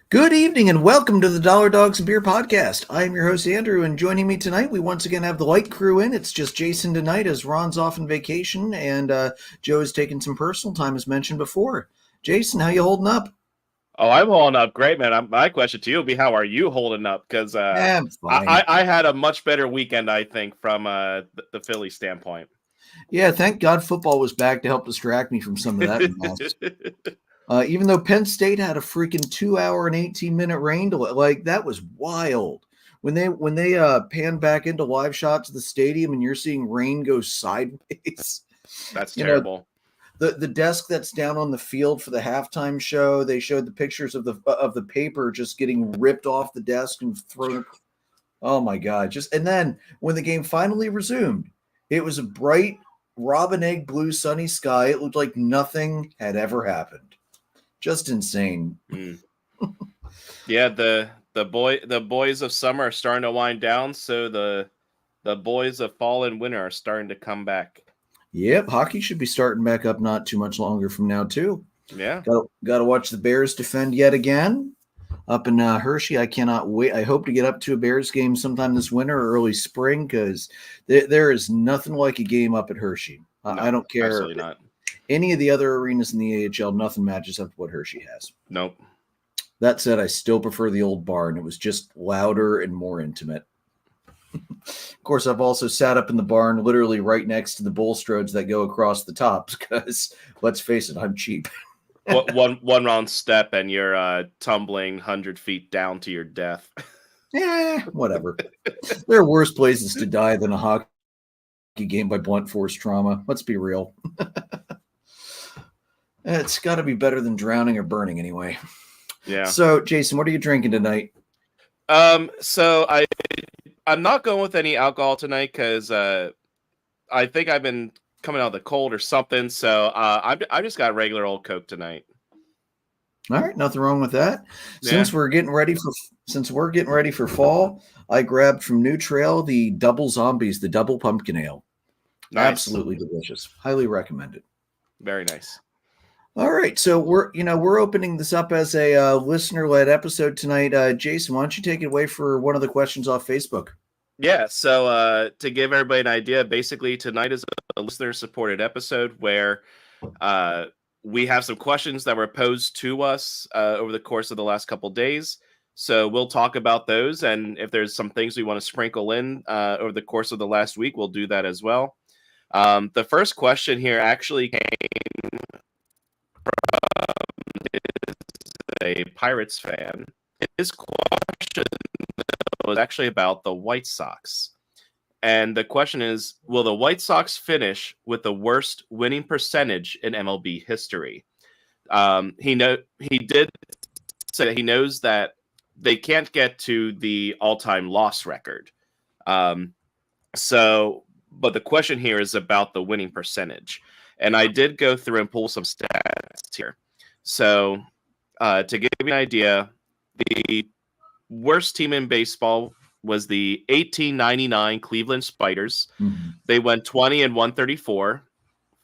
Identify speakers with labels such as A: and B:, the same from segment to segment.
A: Good evening and welcome to the Dollar Dogs and Beer Podcast. I am your host, Andrew, and joining me tonight, we once again have the light crew in. It's just Jason tonight as Ron's off on vacation and Joe is taking some personal time, as mentioned before. Jason, how you holding up?
B: Oh, I'm holding up great, man. My question to you would be, how are you holding up? Because
A: I'm fine.
B: I had a much better weekend, I think, from the Philly standpoint.
A: Yeah, thank God football was back to help distract me from some of that mess. Even though Penn State had a freaking 2 hour and 18-minute rain delay, like that was wild. When they pan back into live shots of the stadium and you're seeing rain go sideways.
B: That's
A: you
B: terrible.
A: know, the desk that's down on the field for the halftime show, they showed the pictures of the paper just getting ripped off the desk and thrown. Oh my God. And then when the game finally resumed, it was a bright robin egg blue sunny sky. It looked like nothing had ever happened. Just insane.
B: Yeah, the boys of summer are starting to wind down, so the boys of fall and winter are starting to come back.
A: Yep, hockey should be starting back up not too much longer from now too.
B: Yeah.
A: Got to watch the Bears defend yet again up in Hershey. I cannot wait. I hope to get up to a Bears game sometime this winter or early spring because there is nothing like a game up at Hershey.
B: No,
A: I don't care.
B: Absolutely not.
A: Any of the other arenas in the AHL, nothing matches up to what Hershey has.
B: Nope.
A: That said, I still prefer the old barn. It was just louder and more intimate. Of course, I've also sat up in the barn literally right next to the bolstrodes that go across the tops because, let's face it, I'm cheap.
B: one wrong step and you're tumbling 100 feet down to your death.
A: Whatever. There are worse places to die than a hockey game by blunt force trauma. Let's be real. It's got to be better than drowning or burning anyway.
B: Yeah.
A: So, Jason, what are you drinking tonight?
B: So I'm not going with any alcohol tonight because I think I've been coming out of the cold or something. So I just got regular old Coke tonight.
A: All right, nothing wrong with that.
B: Yeah.
A: Since we're getting ready for fall, I grabbed from New Trail the Double Zombies, the double pumpkin ale. Nice. Absolutely delicious. Highly recommend it.
B: Very nice.
A: All right, so we're opening this up as a listener-led episode tonight. Jason, why don't you take it away for one of the questions off Facebook?
B: Yeah, so to give everybody an idea, basically tonight is a listener-supported episode where we have some questions that were posed to us over the course of the last couple days. So we'll talk about those, and if there's some things we want to sprinkle in over the course of the last week, we'll do that as well. The first question here actually came a Pirates fan. His question was actually about the White Sox. And the question is, will the White Sox finish with the worst winning percentage in MLB history? He did say that he knows that they can't get to the all-time loss record. But the question here is about the winning percentage. And I did go through and pull some stats here. So to give you an idea, the worst team in baseball was the 1899 Cleveland Spiders. Mm-hmm. They went 20-134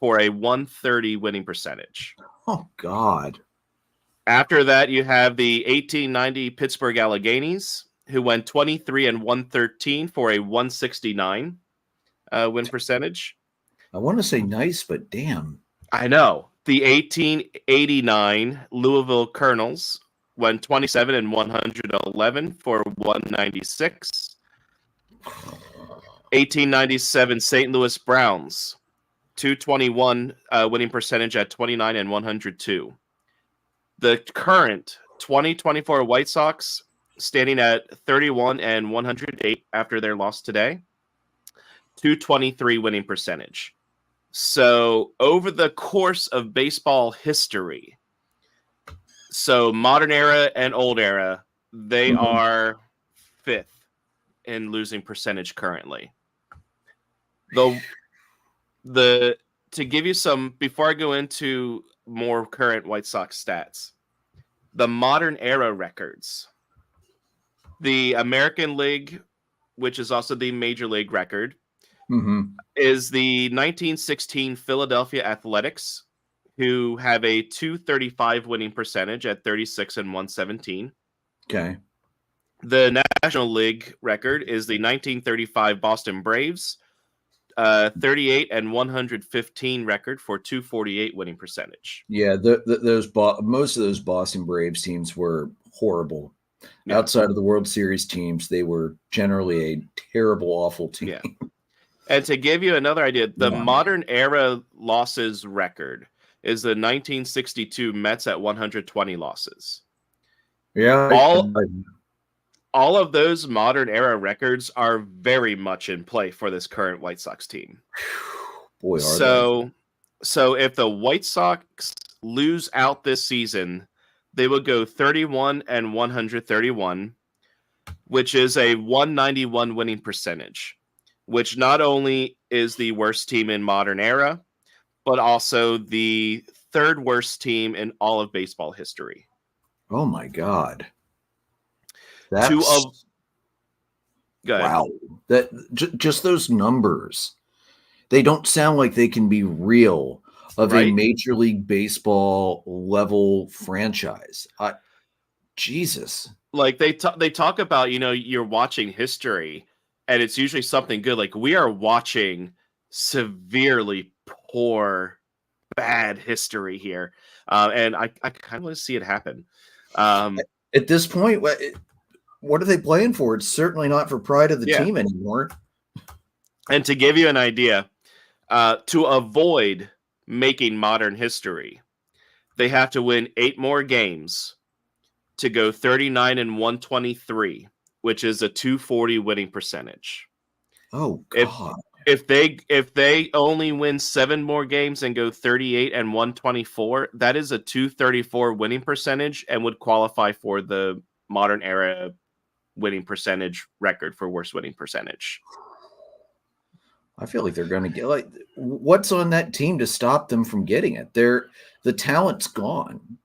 B: for a 130 winning percentage.
A: Oh, God.
B: After that, you have the 1890 Pittsburgh Alleghenies, who went 23-113 for a 169 win percentage.
A: I want to say nice, but damn.
B: I know. The 1889 Louisville Colonels went 27-111 for 196. 1897 St. Louis Browns, 221 winning percentage at 29-102. The current 2024 White Sox standing at 31-108 after their loss today, 223 winning percentage. So over the course of baseball history, so modern era and old era, they are fifth in losing percentage currently. To give you some, before I go into more current White Sox stats, the modern era records, the American League, which is also the Major League record, is the 1916 Philadelphia Athletics, who have a 235 winning percentage at 36-117.
A: Okay.
B: The National League record is the 1935 Boston Braves, 38 and 115 record for 248 winning percentage.
A: Yeah, most of those Boston Braves teams were horrible.
B: Yeah.
A: Outside of the World Series teams, they were generally a terrible, awful team.
B: Yeah. And to give you another idea, the
A: Yeah.
B: modern era losses record is the 1962 Mets at 120 losses.
A: Yeah.
B: All of those modern era records are very much in play for this current White Sox team.
A: Boy,
B: so if the White Sox lose out this season, they would go 31 and 131, which is a 191 winning percentage, which not only is the worst team in modern era, but also the third worst team in all of baseball history.
A: Oh my God.
B: Wow.
A: Just those numbers, they don't sound like they can be real of a Major League Baseball level franchise. Jesus.
B: Like they talk about, you're watching history and it's usually something good. Like we are watching severely poor, bad history here. And I kind of want to see it happen.
A: At this point, what are they playing for? It's certainly not for pride of the team anymore.
B: And to give you an idea, to avoid making modern history, they have to win 8 more games to go 39 and 123, which is a 240 winning percentage.
A: Oh God.
B: If they only win 7 more games and go 38 and 124, that is a 234 winning percentage and would qualify for the modern era winning percentage record for worst winning percentage.
A: I feel like they're going to get what's on that team to stop them from getting it? The talent's gone.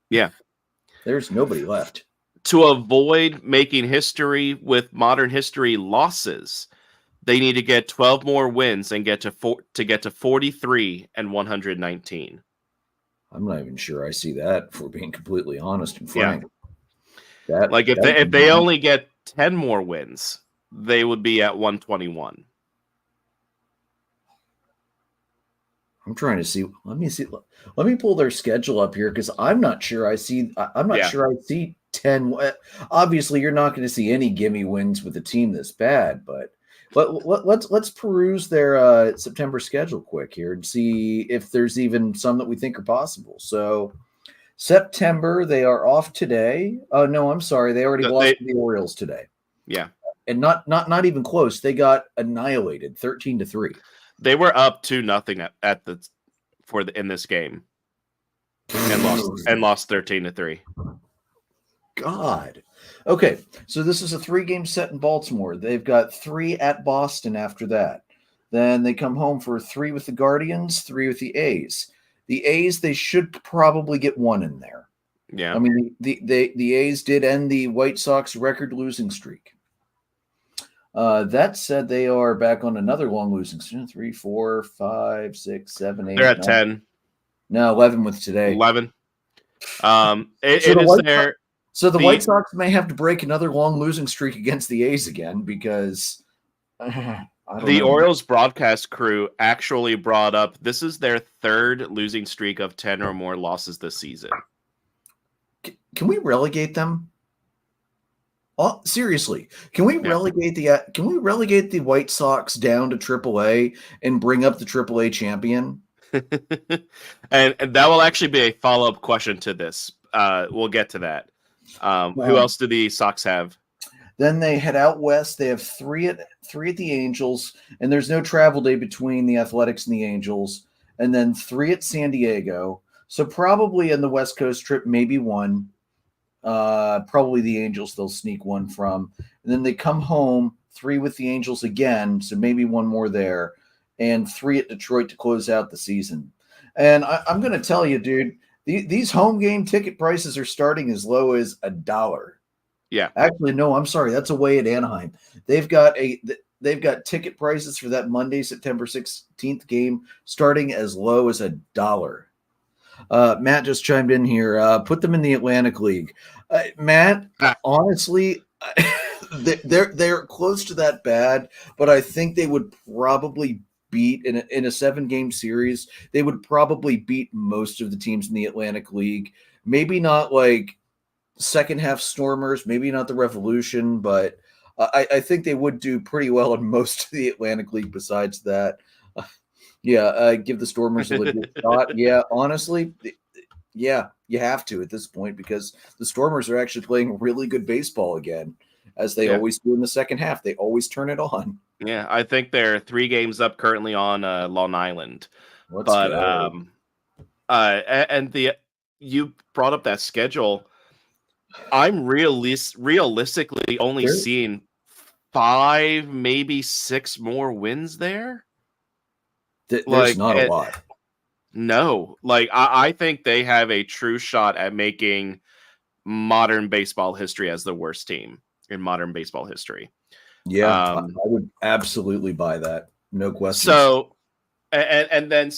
B: Yeah.
A: There's nobody left.
B: To avoid making history with modern history losses, they need to get 12 more wins and get to 43 and 119.
A: I'm not even sure I see that, if we're being completely honest and frank.
B: Yeah. If they only get 10 more wins, they would be at 121.
A: I'm trying to see. Let me see. Let me pull their schedule up here because I'm not sure I see. I'm not sure I see 10. Obviously, you're not going to see any gimme wins with a team this bad, but let's peruse their September schedule quick here and see if there's even some that we think are possible. So September, they are off today. Oh no, I'm sorry, they already lost to the Orioles today.
B: Yeah,
A: and not even close. They got annihilated, 13-3.
B: They were up 2-0 in this game, and lost 13-3.
A: God. Okay, so this is a 3-game set in Baltimore. They've got 3 at Boston after that. Then they come home for 3 with the Guardians, 3 with the A's. The A's, they should probably get 1 in there.
B: Yeah.
A: I mean, the A's did end the White Sox record losing streak. That said, they are back on another long losing streak. 3, 4, 5, 6, 7, 8.
B: They're at 10.
A: No, 11 with today.
B: 11.
A: So the White Sox may have to break another long losing streak against the A's again because
B: the Orioles broadcast crew actually brought up this is their 3rd losing streak of 10 or more losses this season.
A: Can we relegate them? Oh, seriously, can we relegate the White Sox down to AAA and bring up the AAA champion?
B: and that will actually be a follow-up question to this. We'll get to that. Who else do the Sox have?
A: Then they head out west. They have 3 at the Angels, and there's no travel day between the Athletics and the Angels. And then 3 at San Diego. So probably in the West Coast trip, maybe 1. Probably the Angels, they'll sneak 1 from. And then they come home, 3 with the Angels again, so maybe 1 more there. And 3 at Detroit to close out the season. And I'm going to tell you, dude, these home game ticket prices are starting as low as $1.
B: Yeah.
A: Actually, no, I'm sorry. That's away at Anaheim. They've got ticket prices for that Monday, September 16th game starting as low as $1. Matt just chimed in here. Put them in the Atlantic League. Matt, honestly, they're close to that bad, but I think they would probably beat in a 7-game series. They would probably beat most of the teams in the Atlantic League. Maybe not like second half Stormers, maybe not the Revolution, but I think they would do pretty well in most of the Atlantic League besides that. Give the Stormers a legit shot. Yeah, honestly, yeah, you have to at this point because the Stormers are actually playing really good baseball again, as they always do in the second half. They always turn it on.
B: Yeah, I think they're 3 games up currently on Long Island.
A: Let's
B: But
A: go.
B: you brought up that schedule. I'm realistically only seeing 5, maybe 6 more wins there.
A: There's not a lot.
B: No, like I think they have a true shot at making modern baseball history as the worst team in modern baseball history.
A: Yeah, I would absolutely buy that. No question.
B: So, and then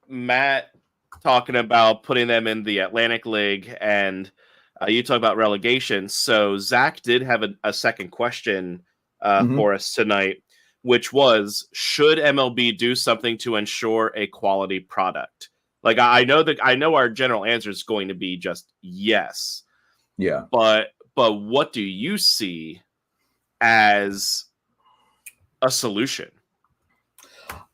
B: Matt talking about putting them in the Atlantic League, and you talk about relegation. So Zach did have a second question for us tonight, which was, should MLB do something to ensure a quality product? Like, I know our general answer is going to be just yes.
A: Yeah.
B: But what do you see as a solution?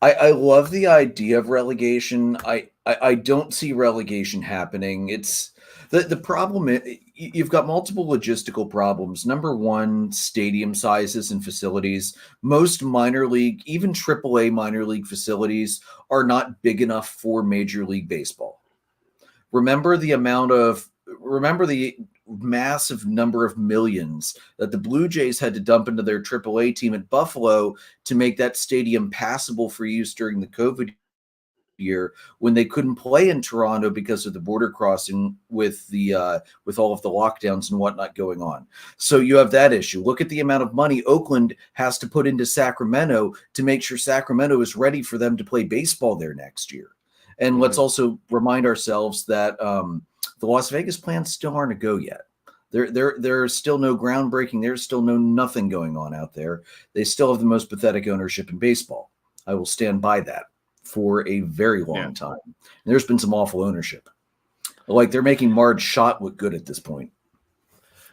A: I love the idea of relegation. I don't see relegation happening. It's the problem is you've got multiple logistical problems. Number one, stadium sizes and facilities. Most minor league, even AAA minor league facilities are not big enough for Major League Baseball. Remember the massive number of millions that the Blue Jays had to dump into their AAA team at Buffalo to make that stadium passable for use during the COVID year when they couldn't play in Toronto because of the border crossing with all of the lockdowns and whatnot going on. So you have that issue. Look at the amount of money Oakland has to put into Sacramento to make sure Sacramento is ready for them to play baseball there next year. And let's also remind ourselves that the Las Vegas plans still aren't a go yet. There's still no groundbreaking. There's still nothing going on out there. They still have the most pathetic ownership in baseball. I will stand by that for a very long time. And there's been some awful ownership. Like they're making Marge Schott look good at this point.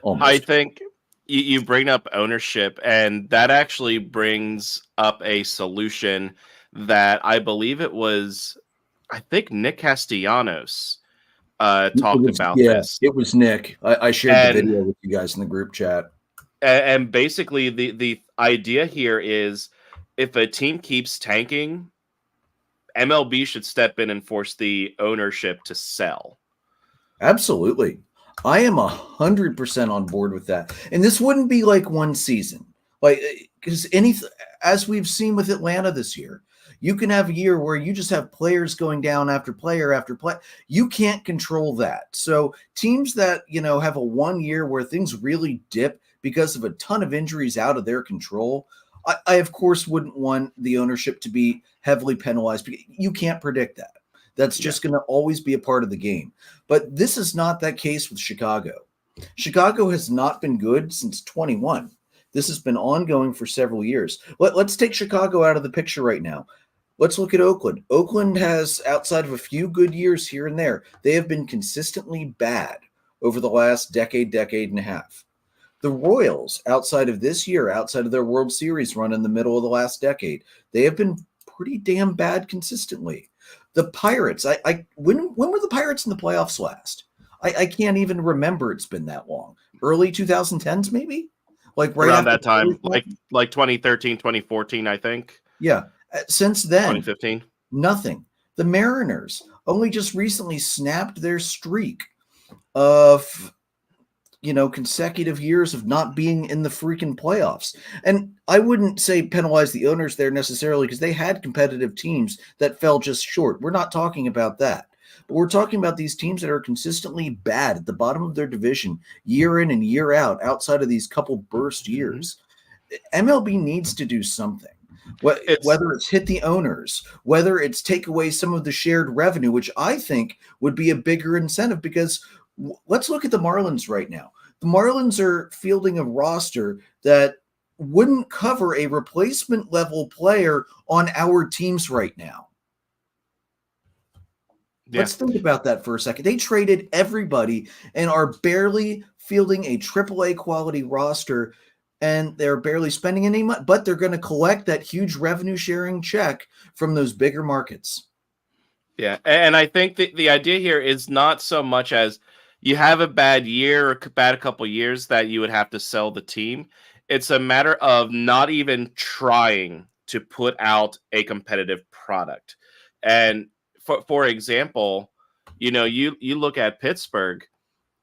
A: Almost.
B: I think you bring up ownership, and that actually brings up a solution that I believe I think Nick Castellanos talked about this.
A: It was Nick. I shared the video with you guys in the group chat.
B: And basically the idea here is if a team keeps tanking, MLB should step in and force the ownership to sell.
A: Absolutely. I am 100% on board with that. And this wouldn't be like one season. Like, because as we've seen with Atlanta this year, you can have a year where you just have players going down after player after player. You can't control that. So teams that, have a 1 year where things really dip because of a ton of injuries out of their control, I of course wouldn't want the ownership to be heavily penalized because you can't predict that. That's just going to always be a part of the game. But this is not that case with Chicago. Chicago has not been good since 21. This has been ongoing for several years. Let's take Chicago out of the picture right now. Let's look at Oakland. Oakland has, outside of a few good years here and there, they have been consistently bad over the last decade and a half. The Royals, outside of this year, outside of their World Series run in the middle of the last decade, they have been pretty damn bad consistently. The Pirates, when were the Pirates in the playoffs last? I can't even remember. It's been that long. Early 2010s, maybe? Like right
B: around that time, like 2013, 2014, I think.
A: Yeah. Since then,
B: 2015,
A: nothing. The Mariners only just recently snapped their streak of consecutive years of not being in the freaking playoffs. And I wouldn't say penalize the owners there necessarily because they had competitive teams that fell just short. We're not talking about that. But we're talking about these teams that are consistently bad at the bottom of their division year in and year out, outside of these couple burst years. MLB needs to do something. Whether it's hit the owners, whether it's take away some of the shared revenue, which I think would be a bigger incentive, because let's look at the Marlins right now. The Marlins are fielding a roster that wouldn't cover a replacement level player on our teams right now. Yeah. Let's think about that for a second. They traded everybody and are barely fielding a AAA quality roster, and they're barely spending any money, but they're going to collect that huge revenue sharing check from those bigger markets.
B: Yeah, and I think the idea here is not so much as you have a bad year or bad couple years that you would have to sell the team. It's a matter of not even trying to put out a competitive product. And for example, you look at Pittsburgh,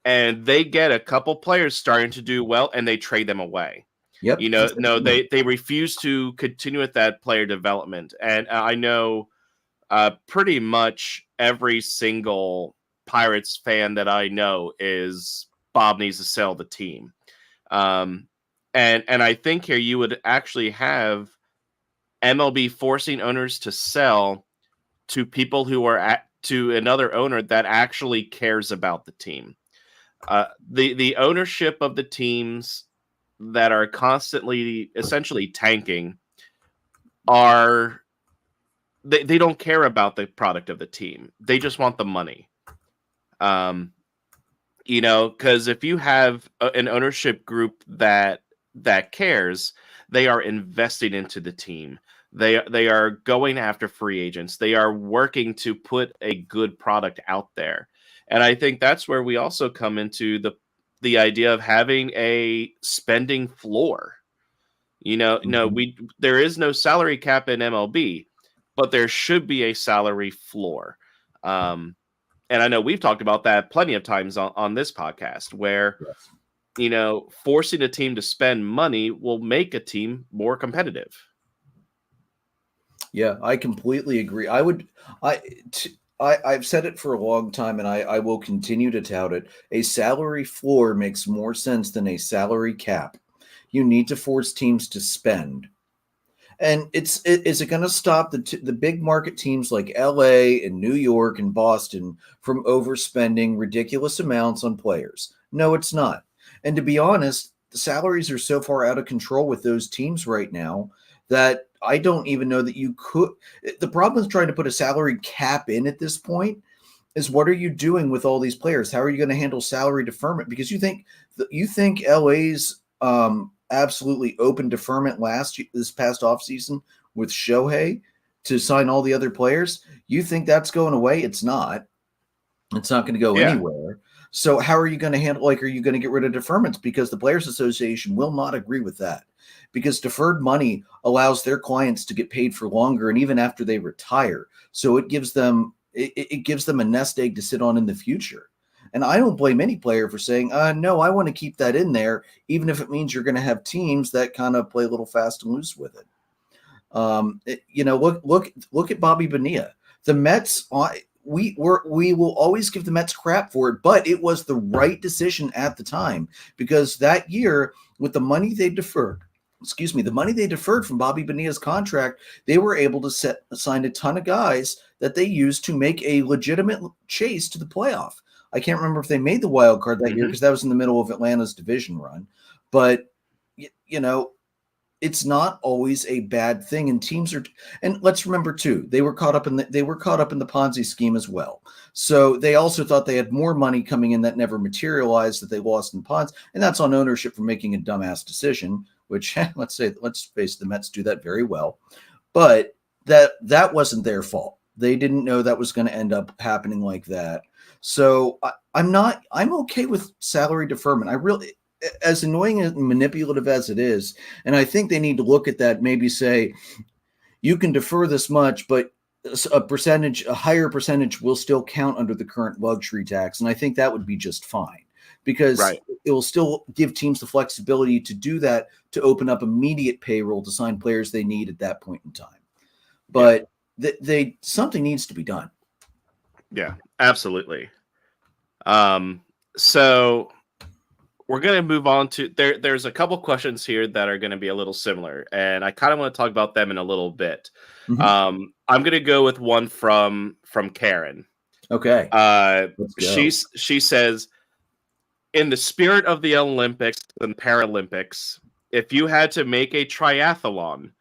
B: and they get a couple players starting to do well, and they trade them away.
A: Yep.
B: They refuse to continue with that player development. And I know pretty much every single Pirates fan that I know is Bob needs to sell the team. And I think here you would actually have MLB forcing owners to sell to people who are to another owner that actually cares about the team. The ownership of the teams that are constantly essentially tanking are they don't care about the product of the team. They just want the money. Because if you have an ownership group that cares, they are investing into the team. They are going after free agents. They are working to put a good product out there. And I think that's where we also come into the idea of having a spending floor. There is no salary cap in MLB, but there should be a salary floor. And I know we've talked about that plenty of times on this podcast where, yes, forcing a team to spend money will make a team more competitive.
A: Yeah, I completely agree. I've said it for a long time, and I will continue to tout it. A salary floor makes more sense than a salary cap. You need to force teams to spend. And is it going to stop the big market teams like LA and New York and Boston from overspending ridiculous amounts on players? No, it's not. And to be honest, the salaries are so far out of control with those teams right now that I don't even know that you could. The problem is trying to put a salary cap in at this point is, what are you doing with all these players? How are you going to handle salary deferment? Because you think LA's absolutely open deferment this past offseason with Shohei to sign all the other players. You think that's going away? It's not. It's not going to go anywhere. So how are you going to handle, are you going to get rid of deferments? Because the Players Association will not agree with that, because deferred money allows their clients to get paid for longer and even after they retire. So it gives them a nest egg to sit on in the future. And I don't blame any player for saying, no, I want to keep that in there, even if it means you're going to have teams that kind of play a little fast and loose with it. Look at Bobby Bonilla. The Mets, we will always give the Mets crap for it, but it was the right decision at the time, because that year, with the money they deferred from Bobby Bonilla's contract, they were able to sign a ton of guys that they used to make a legitimate chase to the playoff. I can't remember if they made the wild card that year, because that was in the middle of Atlanta's division run. But, it's not always a bad thing. And teams are, and let's remember too, they were caught up in the Ponzi scheme as well. So they also thought they had more money coming in that never materialized, that they lost in Ponzi. And that's on ownership for making a dumbass decision, which let's face it, the Mets do that very well. But that wasn't their fault. They didn't know that was going to end up happening like that. So I'm okay with salary deferment. I really, as annoying and manipulative as it is, and I think they need to look at that, maybe say, you can defer this much, but a higher percentage will still count under the current luxury tax. And I think that would be just fine, because it will still give teams the flexibility to do that, to open up immediate payroll to sign players they need at that point in time. But something needs to be done.
B: Yeah, absolutely. So we're going to move on to there's a couple questions here that are going to be a little similar, and I kind of want to talk about them in a little bit.
A: Mm-hmm.
B: I'm going to go with one from Karen.
A: Okay. Let's go.
B: She says, in the spirit of the Olympics and Paralympics, if you had to make a triathlon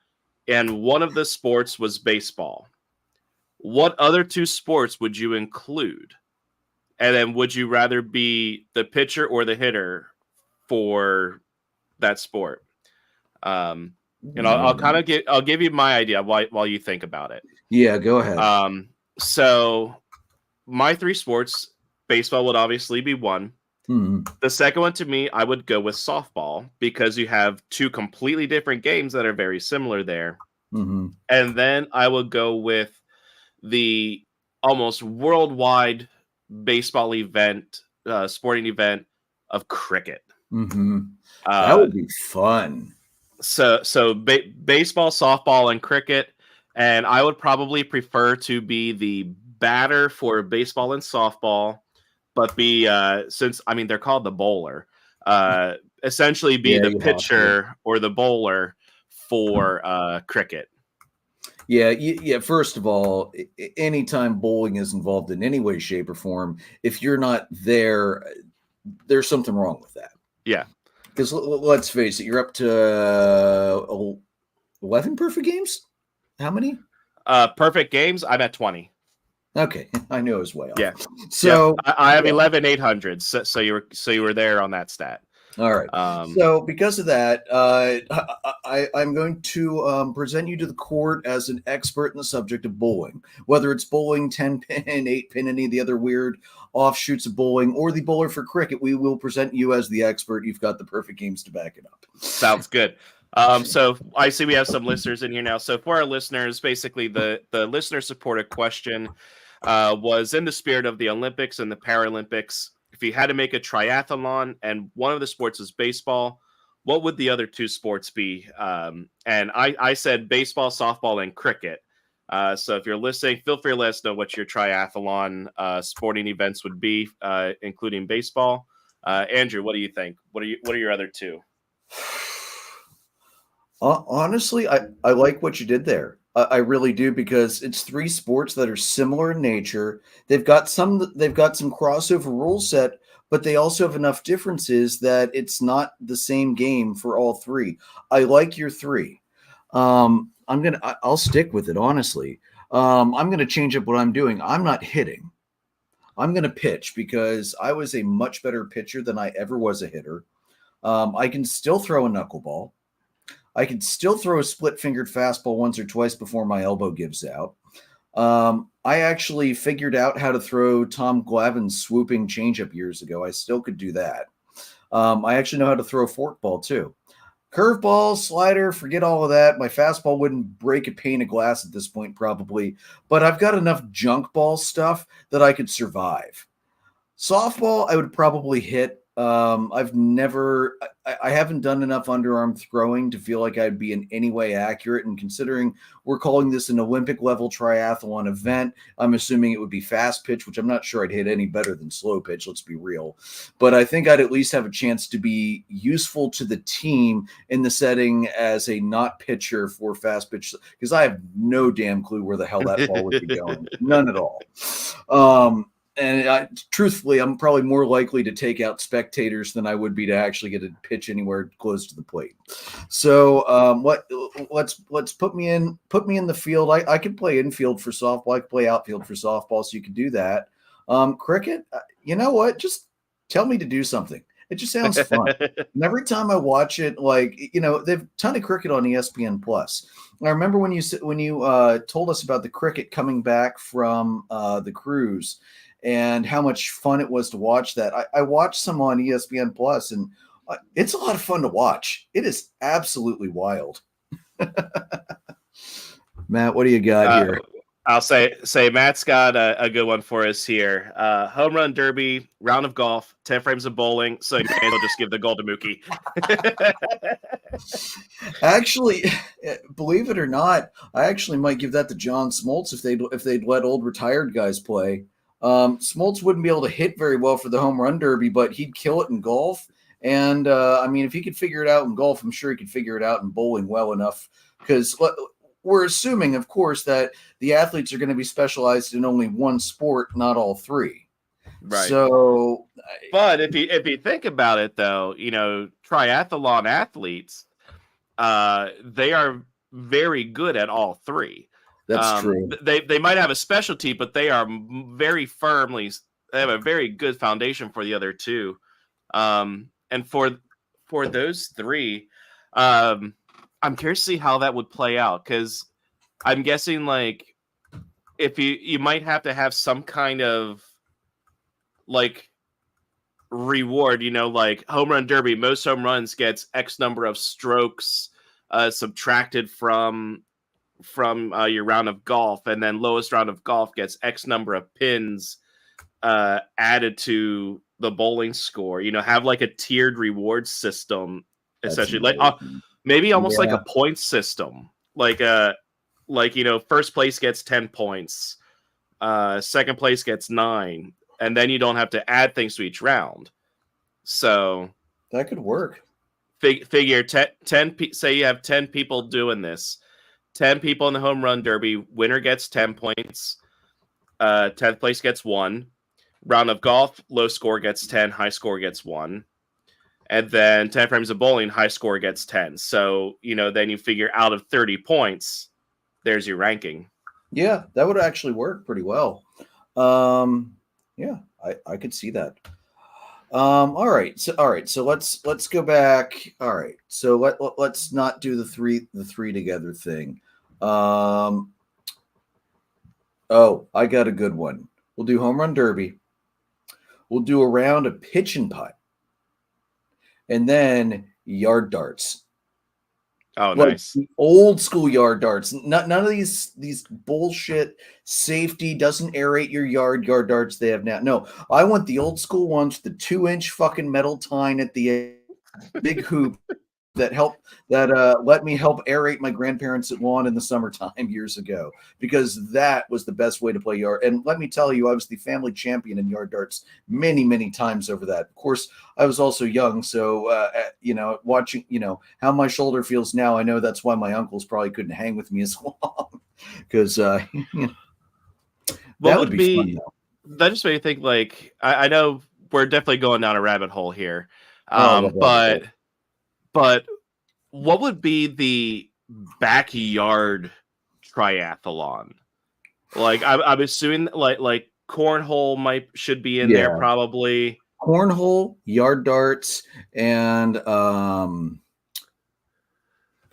B: and one of the sports was baseball, what other two sports would you include? And then would you rather be the pitcher or the hitter for that sport? I'll kind of I'll give you my idea while you think about it.
A: Yeah, go ahead.
B: So my three sports, baseball would obviously be one.
A: Mm-hmm.
B: The second one, to me, I would go with softball because you have two completely different games that are very similar there.
A: Mm-hmm.
B: And then I would go with the almost worldwide baseball event, sporting event of cricket.
A: Mm-hmm. That would be fun.
B: So baseball, softball, and cricket. And I would probably prefer to be the batter for baseball and softball, but be since I mean they're called the bowler, essentially be the pitcher or the bowler for cricket.
A: Yeah. First of all, anytime bowling is involved in any way, shape, or form, if you're not there, there's something wrong with that.
B: Yeah.
A: Because let's face it, you're up to 11 perfect games. How many?
B: Perfect games. I'm at 20.
A: Okay, I knew it was way off.
B: Yeah.
A: So
B: I have 11,800. So you were there on that stat.
A: All right. So because of that, I'm going to present you to the court as an expert in the subject of bowling, whether it's bowling, 10-pin, 8-pin, any of the other weird offshoots of bowling, or the bowler for cricket. We will present you as the expert. You've got the perfect games to back it up.
B: Sounds good. So I see we have some listeners in here now. So for our listeners, basically the listener supported question was in the spirit of the Olympics and the Paralympics. If you had to make a triathlon and one of the sports is baseball, what would the other two sports be? And I said baseball, softball, and cricket. So if you're listening, feel free to let us know what your triathlon sporting events would be, including baseball. Andrew, what do you think? What are your other two?
A: Honestly, I like what you did there. I really do, because it's three sports that are similar in nature. They've got some crossover rule set, but they also have enough differences that it's not the same game for all three. I like your three. I'll stick with it, honestly. I'm gonna change up what I'm doing. I'm not hitting. I'm gonna pitch, because I was a much better pitcher than I ever was a hitter. I can still throw a knuckleball. I can still throw a split-fingered fastball once or twice before my elbow gives out. I actually figured out how to throw Tom Glavine's swooping changeup years ago. I still could do that. I actually know how to throw a forkball too. Curveball, slider, forget all of that. My fastball wouldn't break a pane of glass at this point, probably. But I've got enough junk ball stuff that I could survive. Softball, I would probably hit. I haven't done enough underarm throwing to feel like I'd be in any way accurate. And considering we're calling this an Olympic level triathlon event, I'm assuming it would be fast pitch, which I'm not sure I'd hit any better than slow pitch. Let's be real. But I think I'd at least have a chance to be useful to the team in the setting as a not pitcher for fast pitch, because I have no damn clue where the hell that ball would be going. None at all. And truthfully, I'm probably more likely to take out spectators than I would be to actually get a pitch anywhere close to the plate. So let's put me in the field. I could play infield for softball. I could play outfield for softball, so you could do that. Cricket, you know what? Just tell me to do something. It just sounds fun. And every time I watch it, they've a ton of cricket on ESPN Plus. I remember when you told us about the cricket coming back from the cruise, and how much fun it was to watch that. I watched some on ESPN Plus, and it's a lot of fun to watch. It is absolutely wild. Matt, what do you got here?
B: I'll say Matt's got a good one for us here. Home run derby, round of golf, 10 frames of bowling. So you may as well just give the goal to Mookie.
A: Actually, believe it or not, I actually might give that to John Smoltz if they'd let old retired guys play. Smoltz wouldn't be able to hit very well for the home run derby, but he'd kill it in golf. And I mean, if he could figure it out in golf, I'm sure he could figure it out in bowling well enough. Because we're assuming, of course, that the athletes are going to be specialized in only one sport, not all three.
B: Right.
A: So,
B: but if you think about it, though, triathlon athletes, they are very good at all three.
A: That's true.
B: They might have a specialty, but they are very firmly. They have a very good foundation for the other two. And for those three, I'm curious to see how that would play out, because I'm guessing like if you might have to have some kind of like reward, like home run derby, most home runs gets X number of strokes subtracted from your round of golf, and then lowest round of golf gets X number of pins added to the bowling score. Have like a tiered reward system, essentially. Like maybe almost like a point system, like first place gets 10 points, second place gets 9, and then you don't have to add things to each round. So
A: that could work.
B: Figure 10 say you have 10 people doing this. 10 people in the home run derby, winner gets 10 points, 10th place gets 1. Round of golf, low score gets 10, high score gets 1. And then 10 frames of bowling, high score gets 10. So, then you figure out of 30 points, there's your ranking.
A: Yeah, that would actually work pretty well. Yeah, I could see that. All right. So let's go back. All right. So let's not do the three together thing. Oh, I got a good one. We'll do home run derby. We'll do a round of pitch and putt, and then yard darts.
B: Oh, nice.
A: Old school yard darts. None of these bullshit safety doesn't aerate your yard darts they have now. No, I want the old school ones, the 2-inch fucking metal tine at the big hoop that let me help aerate my grandparents' lawn in the summertime years ago, because that was the best way to play yard. And let me tell you, I was the family champion in yard darts many, many times over that. Of course, I was also young, so watching, how my shoulder feels now, I know that's why my uncles probably couldn't hang with me as long, because that would be fun, though.
B: That just made me think, like, I know we're definitely going down a rabbit hole here, but what would be the backyard triathlon? Like, I'm assuming like cornhole should be in there, probably.
A: Cornhole, yard darts, and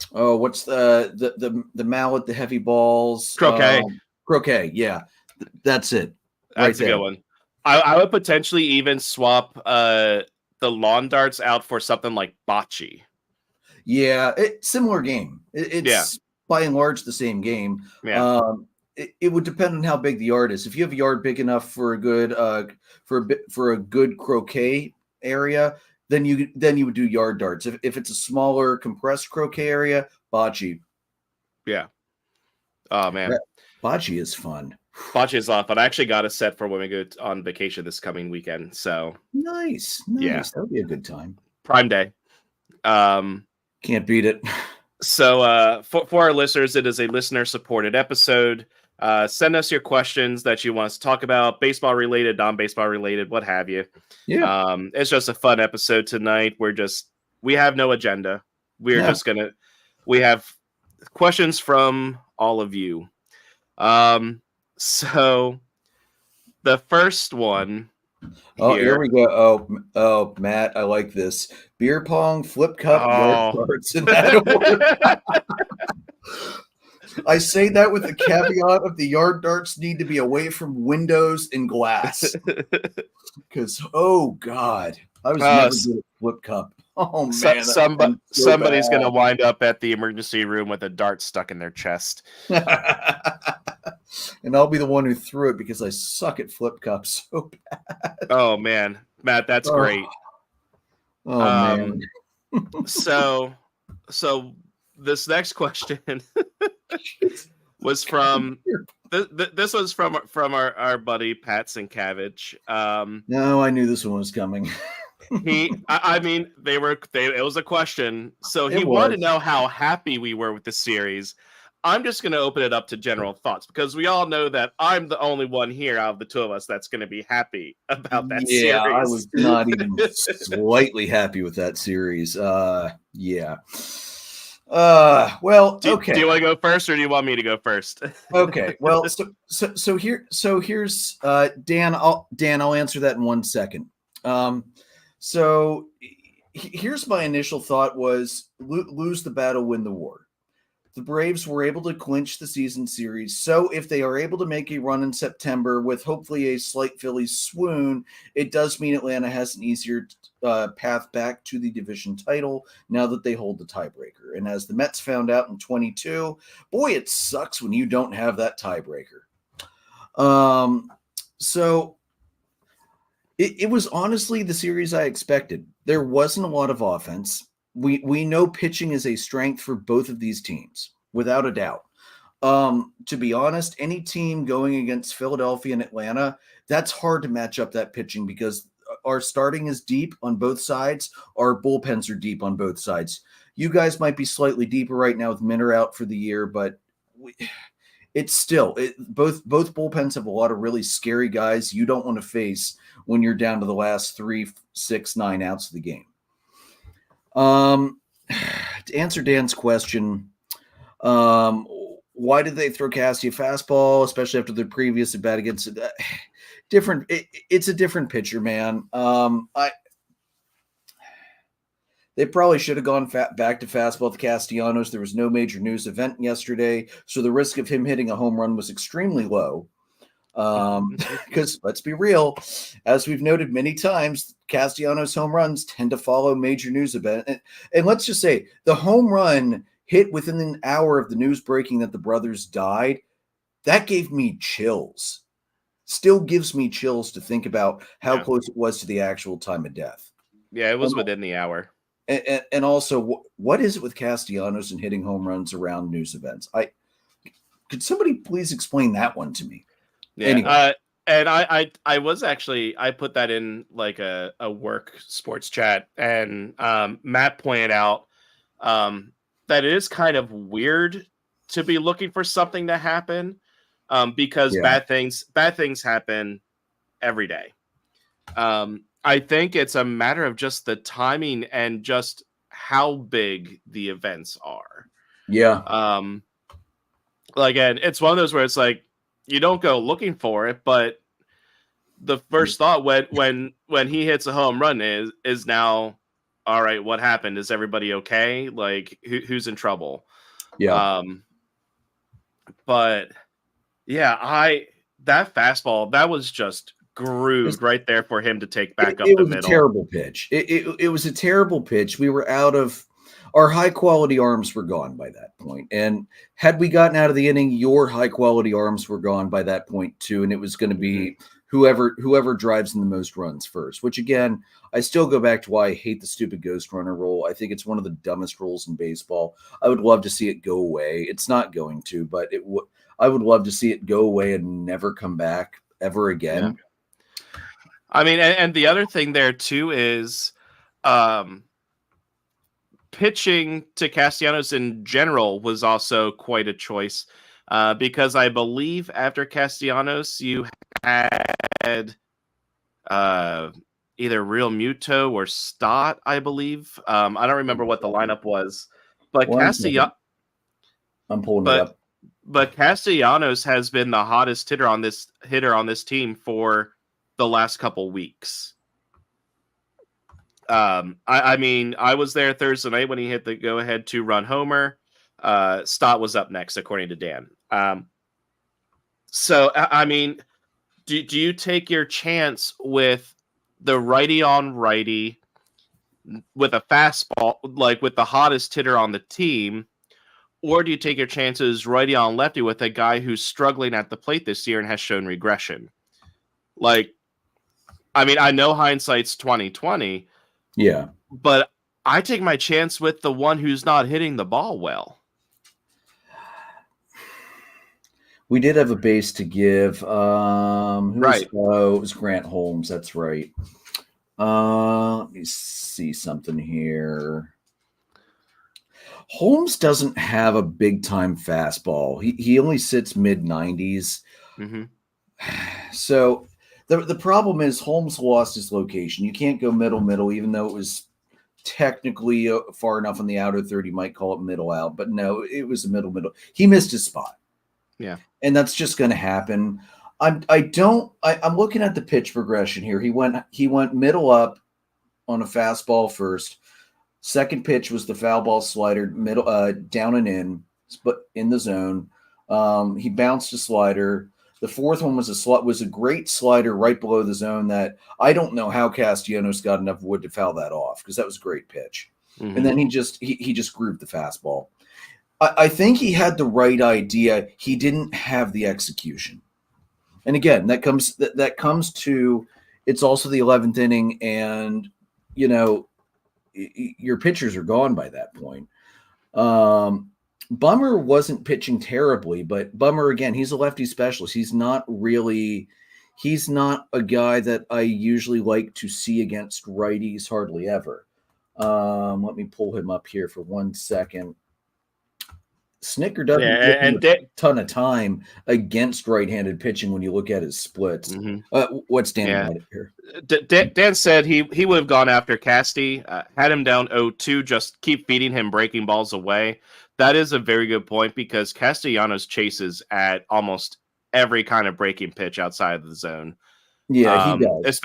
A: what's the mallet, the heavy balls?
B: Croquet.
A: Croquet, yeah. That's it.
B: That's a good one. I would potentially even swap the lawn darts out for something like bocce.
A: Yeah, similar game. It's by and large the same game.
B: Yeah.
A: It would depend on how big the yard is. If you have a yard big enough for a good for a good croquet area, then you would do yard darts. If it's a smaller compressed croquet area, bocce.
B: Yeah. Oh man,
A: bocce is fun.
B: Bocce is off, but I actually got a set for when we go on vacation this coming weekend. So
A: nice. Yeah, that would be a good time.
B: Prime Day.
A: Can't beat it.
B: So for our listeners, it is a listener-supported episode. Send us your questions that you want us to talk about, baseball related, non-baseball related, what have you.
A: Yeah.
B: It's just a fun episode tonight. We have no agenda. We have questions from all of you. So the first one.
A: Here we go. Oh, Matt, I like this. Beer pong, flip cup, yard darts in that order. I say that with the caveat of the yard darts need to be away from windows and glass. Because, oh, God, I was never good at flip cup. Oh, man.
B: Somebody's going to wind up at the emergency room with a dart stuck in their chest.
A: And I'll be the one who threw it because I suck at flip cups so bad.
B: Oh, man. Matt, that's great.
A: Oh, man.
B: So this next question was from this was from our buddy Pat Sienkiewicz.
A: No, I knew this one was coming.
B: I mean, it was a question. So he
A: It
B: wanted to
A: was.
B: know how happy we were with the series. I'm just going to open it up to general thoughts because we all know that I'm the only one here out of the two of us that's going to be happy about that
A: Yeah, I
B: series.
A: was not even slightly happy with that series. Yeah. Well,
B: Do you
A: okay.
B: want to go first, or do you want me to go first?
A: Okay. Well, here's Dan, I'll answer that in 1 second. So here's my initial thought was lose the battle, win the war. The Braves were able to clinch the season series. So if they are able to make a run in September with hopefully a slight Phillies swoon, it does mean Atlanta has an easier path back to the division title now that they hold the tiebreaker. And as the Mets found out in 22, boy, it sucks when you don't have that tiebreaker. So it was honestly the series I expected. There wasn't a lot of offense. We know pitching is a strength for both of these teams, without a doubt. To be honest, any team going against Philadelphia and Atlanta, that's hard to match up that pitching because our starting is deep on both sides. Our bullpens are deep on both sides. You guys might be slightly deeper right now with Minner out for the year, but it's still both bullpens have a lot of really scary guys you don't want to face when you're down to the last 3, 6, 9 outs of the game. To answer Dan's question, why did they throw Cassie a fastball, especially after the previous at bat against different? It's a different pitcher, man. They probably should have gone back to fastball with Castellanos. There was no major news event yesterday, so the risk of him hitting a home run was extremely low. Because let's be real, as we've noted many times, Castellanos home runs tend to follow major news event. And let's just say the home run hit within an hour of the news breaking that the brothers died. That gave me chills. Still gives me chills to think about how close it was to the actual time of death.
B: Yeah, it was within the hour.
A: And also, what is it with Castellanos and hitting home runs around news events? Could somebody please explain that one to me?
B: Yeah.
A: Anyway.
B: And I was actually, I put that in like a work sports chat, and Matt pointed out that it is kind of weird to be looking for something to happen because bad things happen every day. I think it's a matter of just the timing and just how big the events are.
A: Yeah.
B: And it's one of those where it's like you don't go looking for it, but the first thought when he hits a home run is now, all right, what happened? Is everybody okay? Like who's in trouble?
A: Yeah.
B: But yeah, that fastball, that was just grooved right there for him to take back up the middle.
A: It was a terrible pitch. It was a terrible pitch. We were out of our high quality arms were gone by that point. And had we gotten out of the inning, your high quality arms were gone by that point too. And it was going to be whoever drives in the most runs first, which again, I still go back to why I hate the stupid ghost runner rule. I think it's one of the dumbest rules in baseball. I would love to see it go away. It's not going to, but I would love to see it go away and never come back ever again.
B: Yeah. I mean, and the other thing there too is pitching to Castellanos in general was also quite a choice because I believe after Castellanos you had either Real Muto or Stott, I believe. I don't remember what the lineup was, but
A: I'm pulling it up.
B: But Castellanos has been the hottest hitter on this team for the last couple weeks. I mean, I was there Thursday night when he hit the go-ahead 2-run homer. Stott was up next, according to Dan. So, I mean, do you take your chance with the righty on righty with a fastball, like with the hottest hitter on the team, or do you take your chances righty on lefty with a guy who's struggling at the plate this year and has shown regression? Like, I mean, I know hindsight's 20/20.
A: Yeah.
B: But I take my chance with the one who's not hitting the ball well.
A: We did have a base to give.
B: Right.
A: Oh, it was Grant Holmes. That's right. Let me see something here. Holmes doesn't have a big time fastball. He only sits mid 90s.
B: Mm-hmm.
A: So the problem is Holmes lost his location. You can't go middle, even though it was technically far enough on the outer third. You might call it middle out, but no, it was a middle. He missed his spot.
B: Yeah.
A: And that's just going to happen. I'm looking at the pitch progression here. He went middle up on a fastball first. Second pitch was the foul ball slider, middle down and in, but in the zone. He bounced a slider. The fourth one was a great slider right below the zone that I don't know how Castellanos got enough wood to foul that off, because that was a great pitch. Mm-hmm. And then he just grooved the fastball. I think he had the right idea. He didn't have the execution. And again, that comes to, it's also the 11th inning, and you know, your pitchers are gone by that point. Bummer wasn't pitching terribly, but Bummer, again, he's a lefty specialist. He's not a guy that I usually like to see against righties, hardly ever. Let me pull him up here for 1 second. Snicker doesn't get a ton of time against right-handed pitching when you look at his splits. Mm-hmm. What's Dan here?
B: Dan said he would have gone after Casty, had him down 0-2, just keep feeding him breaking balls away. That is a very good point, because Castellanos chases at almost every kind of breaking pitch outside of the zone.
A: Yeah, he does.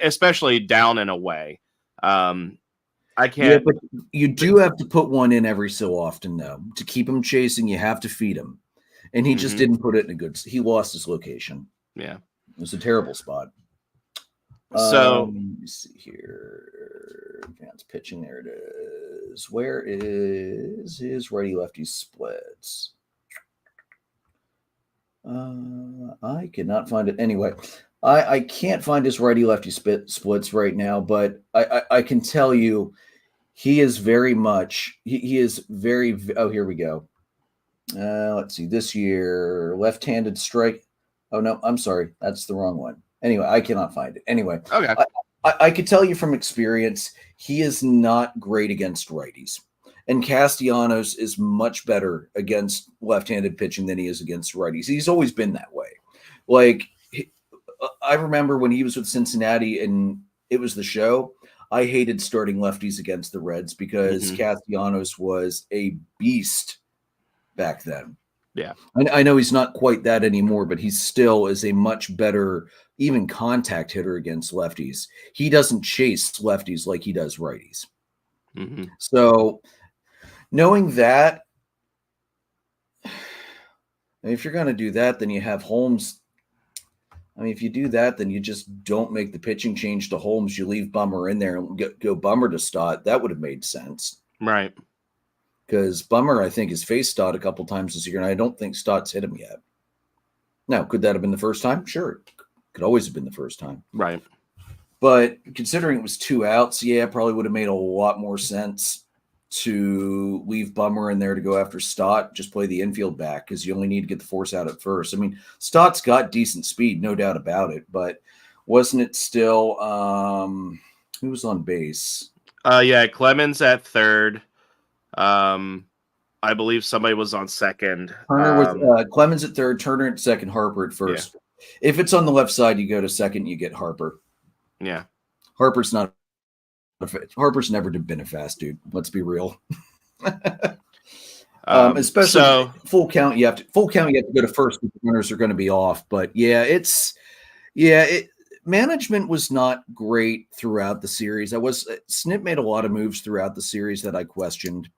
B: Especially down and away. I can't.
A: Yeah, but you do have to put one in every so often, though. To keep him chasing, you have to feed him. And he just didn't put it in he lost his location.
B: Yeah.
A: It was a terrible spot.
B: So
A: let me see here. Advanced pitching, there it is. Where is his righty-lefty splits? I cannot find it. Anyway, I can't find his righty-lefty splits right now, but I can tell you he is very much, he is very, oh, here we go. Let's see, this year, left-handed strike. Oh, no, I'm sorry. That's the wrong one. Anyway, I cannot find it. Anyway,
B: okay.
A: I could tell you from experience, he is not great against righties. And Castellanos is much better against left-handed pitching than he is against righties. He's always been that way. Like, I remember when he was with Cincinnati and it was the show, I hated starting lefties against the Reds because Castellanos was a beast back then.
B: Yeah.
A: I know he's not quite that anymore, but he still is a much better, even contact hitter against lefties. He doesn't chase lefties like he does righties. Mm-hmm. So knowing that, if you're going to do that, then you have Holmes. I mean, if you do that, then you just don't make the pitching change to Holmes. You leave Bummer in there and go Bummer to Stott. That would have made sense.
B: Right.
A: Because Bummer, I think, has faced Stott a couple times this year, and I don't think Stott's hit him yet. Now, could that have been the first time? Sure. Could always have been the first time.
B: Right.
A: But considering it was 2 outs, yeah, it probably would have made a lot more sense to leave Bummer in there to go after Stott, just play the infield back, because you only need to get the force out at first. I mean, Stott's got decent speed, no doubt about it, but wasn't it still who was on base?
B: Yeah, Clemens at third. I believe somebody was on second.
A: Turner with Clemens at third, Turner at second, Harper at first. Yeah. If it's on the left side, you go to second, you get Harper.
B: Yeah.
A: Harper's never been a fast dude. Let's be real. Especially full count. You have to go to first. The runners are going to be off. But management was not great throughout the series. Snit made a lot of moves throughout the series that I questioned.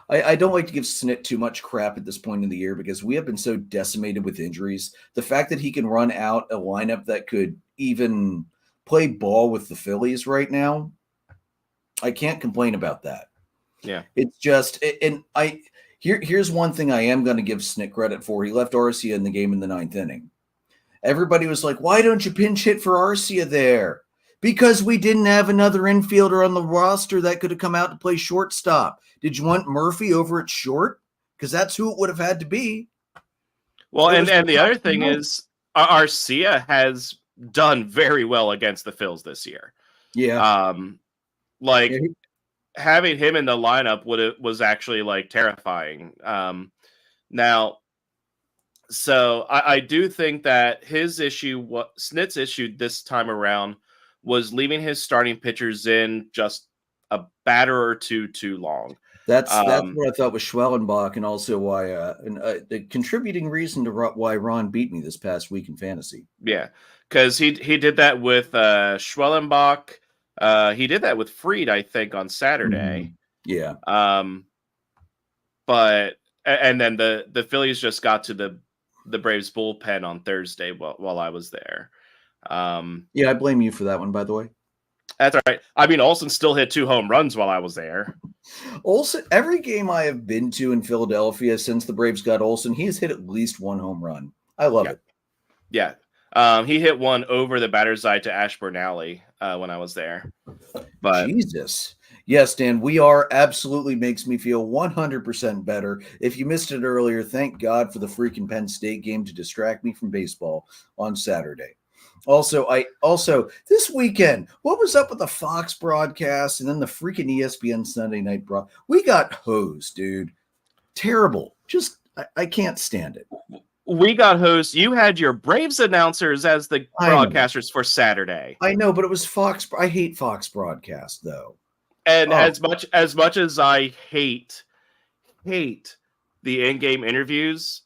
A: I don't like to give Snit too much crap at this point in the year because we have been so decimated with injuries. The fact that he can run out a lineup that could even play ball with the Phillies right now, I can't complain about that.
B: Yeah.
A: It's just, and here's one thing I am going to give Snit credit for. He left Arcia in the game in the 9th inning. Everybody was like, why don't you pinch hit for Arcia there? Because we didn't have another infielder on the roster that could have come out to play shortstop. Did you want Murphy over at short? Because that's who it would have had to be.
B: Well, and the other thing is, Arcia has done very well against the Phils this year.
A: Yeah.
B: Like
A: Yeah,
B: having him in the lineup was actually like terrifying. Now, so I do think that his issue, what Snit's issue this time around, was leaving his starting pitchers in just a batter or two too long.
A: That's what I thought with Schwellenbach, and also why the contributing reason to why Ron beat me this past week in fantasy.
B: Yeah, because he did that with Schwellenbach. He did that with Fried, I think, on Saturday.
A: Yeah.
B: But and then the Phillies just got to the Braves bullpen on Thursday while I was there.
A: Yeah, I blame you for that one, by the way.
B: That's all right. I mean, Olsen still hit 2 home runs while I was there.
A: Olsen, every game I have been to in Philadelphia since the Braves got Olsen, he has hit at least 1 home run. I love it.
B: Yeah. He hit one over the batter's eye to Ashburn Alley when I was there. But
A: Jesus. Yes, Dan, we are absolutely makes me feel 100% better. If you missed it earlier, thank God for the freaking Penn State game to distract me from baseball on Saturday. Also, this weekend, what was up with the Fox broadcast and then the freaking ESPN Sunday night we got hosed, dude. Terrible. Just I can't stand it.
B: We got hosts. You had your Braves announcers as the broadcasters for Saturday.
A: I know, but it was Fox. I hate Fox broadcast though.
B: And as much as I hate the in-game interviews,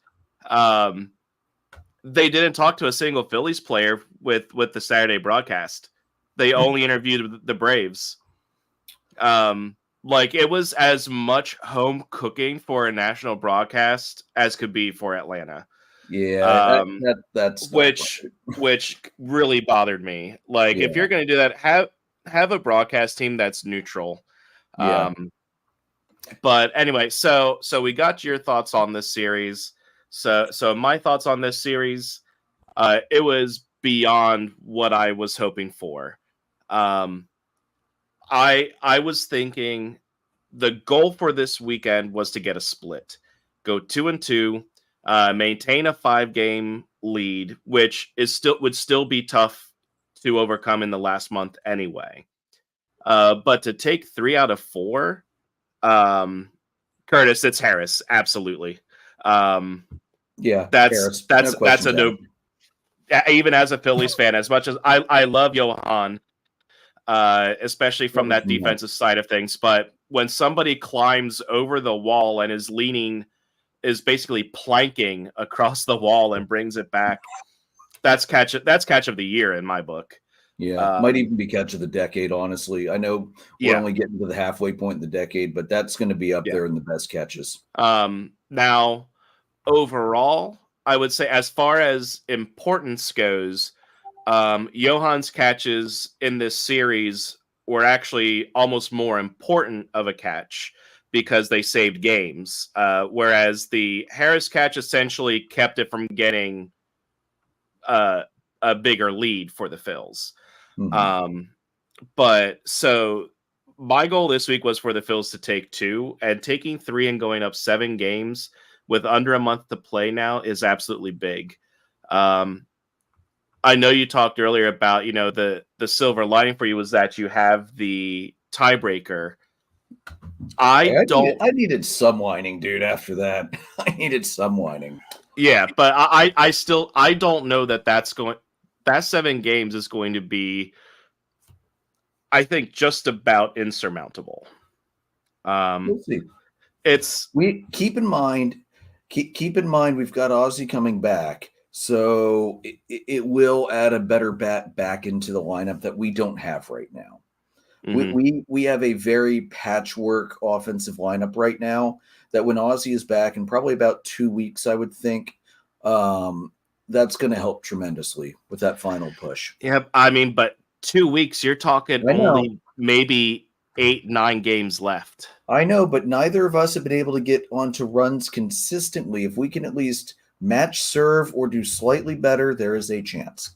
B: they didn't talk to a single Phillies player with the Saturday broadcast. They only interviewed the Braves. Like it was as much home cooking for a national broadcast as could be for Atlanta.
A: Yeah, that's
B: which really bothered me. Like if you're going to do that, have a broadcast team that's neutral.
A: Yeah.
B: But anyway, so we got your thoughts on this series. So my thoughts on this series, it was beyond what I was hoping for. I was thinking the goal for this weekend was to get a split, go 2-2, maintain a 5-game lead, which would still be tough to overcome in the last month anyway. But to take 3 out of 4, Curtis, it's Harris, absolutely.
A: Yeah,
B: that's a no. Even as a Phillies fan, as much as I love Johan, especially from that defensive side of things, but when somebody climbs over the wall and is basically planking across the wall and brings it back, that's catch of the year in my book.
A: Yeah, might even be catch of the decade, honestly. I know we're only getting to the halfway point in the decade, but that's going to be up there in the best catches.
B: Now, overall, I would say as far as importance goes, Johan's catches in this series were actually almost more important of a catch because they saved games, whereas the Harris catch essentially kept it from getting a bigger lead for the Phils. Mm-hmm. But so my goal this week was for the Phils to take 2, and taking 3 and going up 7 games with under a month to play now is absolutely big. I know you talked earlier about, the silver lining for you was that you have the tiebreaker. I
A: needed some whining, dude. After that, I needed some whining.
B: Yeah, but I don't know that 7 games is going to be, I think, just about insurmountable.
A: We'll see. Keep in mind we've got Ozzy coming back, so it will add a better bat back into the lineup that we don't have right now. Mm-hmm. We have a very patchwork offensive lineup right now that when Ozzy is back in probably about 2 weeks, I would think, that's going to help tremendously with that final push.
B: Yeah, I mean, but 2 weeks, you're talking only maybe 8-9 games left.
A: I know, but neither of us have been able to get onto runs consistently. If we can at least match serve or do slightly better, there is a chance.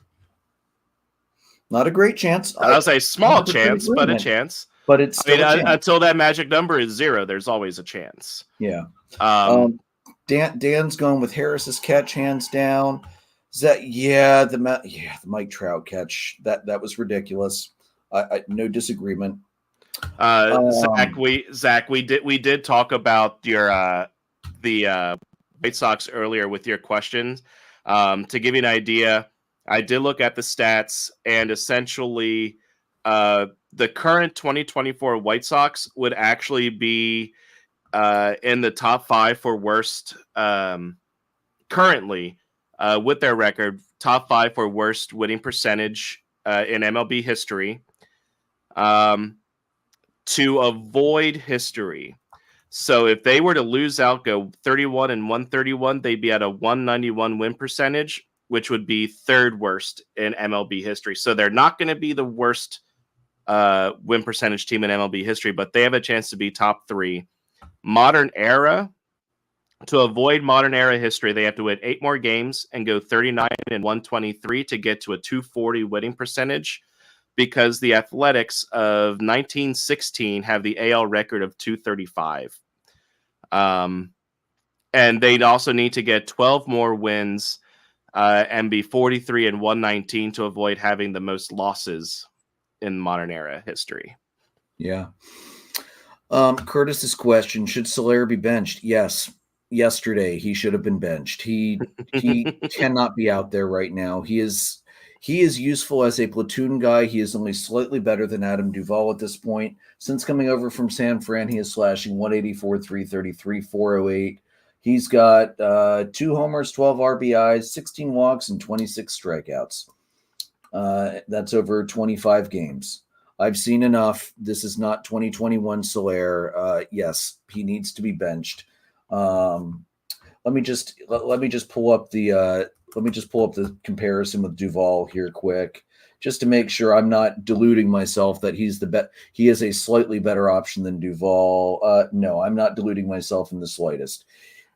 A: Not a great chance.
B: I was a small chance, but a chance.
A: But it's still
B: until that magic number is 0, there's always a chance.
A: Yeah. Dan's going with Harris's catch hands down. The Mike Trout catch that was ridiculous. No disagreement.
B: Zach, we did talk about your the White Sox earlier with your questions. To give you an idea, I did look at the stats, and essentially, the current 2024 White Sox would actually be in the top 5 for worst currently with their record, top 5 for worst winning percentage in MLB history. To avoid history. So if they were to lose out, go 31 and 131, they'd be at a 191 win percentage, which would be third worst in MLB history. So they're not going to be the worst win percentage team in MLB history, but they have a chance to be top 3. Modern era, to avoid modern era history, they have to win 8 more games and go 39 and 123 to get to a 240 winning percentage, because the Athletics of 1916 have the AL record of 235. And they'd also need to get 12 more wins and be 43 and 119 to avoid having the most losses in modern era history.
A: Yeah. Curtis's question, should Soler be benched? Yes. Yesterday, he should have been benched. He cannot be out there right now. He is useful as a platoon guy. He is only slightly better than Adam Duvall at this point. Since coming over from San Fran, he is slashing 184, 333, 408. He's got 2 homers, 12 RBIs, 16 walks, and 26 strikeouts. That's over 25 games. I've seen enough. This is not 2021 Soler. Yes, he needs to be benched. Let me just pull up the comparison with Duvall here quick, just to make sure I'm not deluding myself that he is a slightly better option than Duvall. No, I'm not deluding myself in the slightest.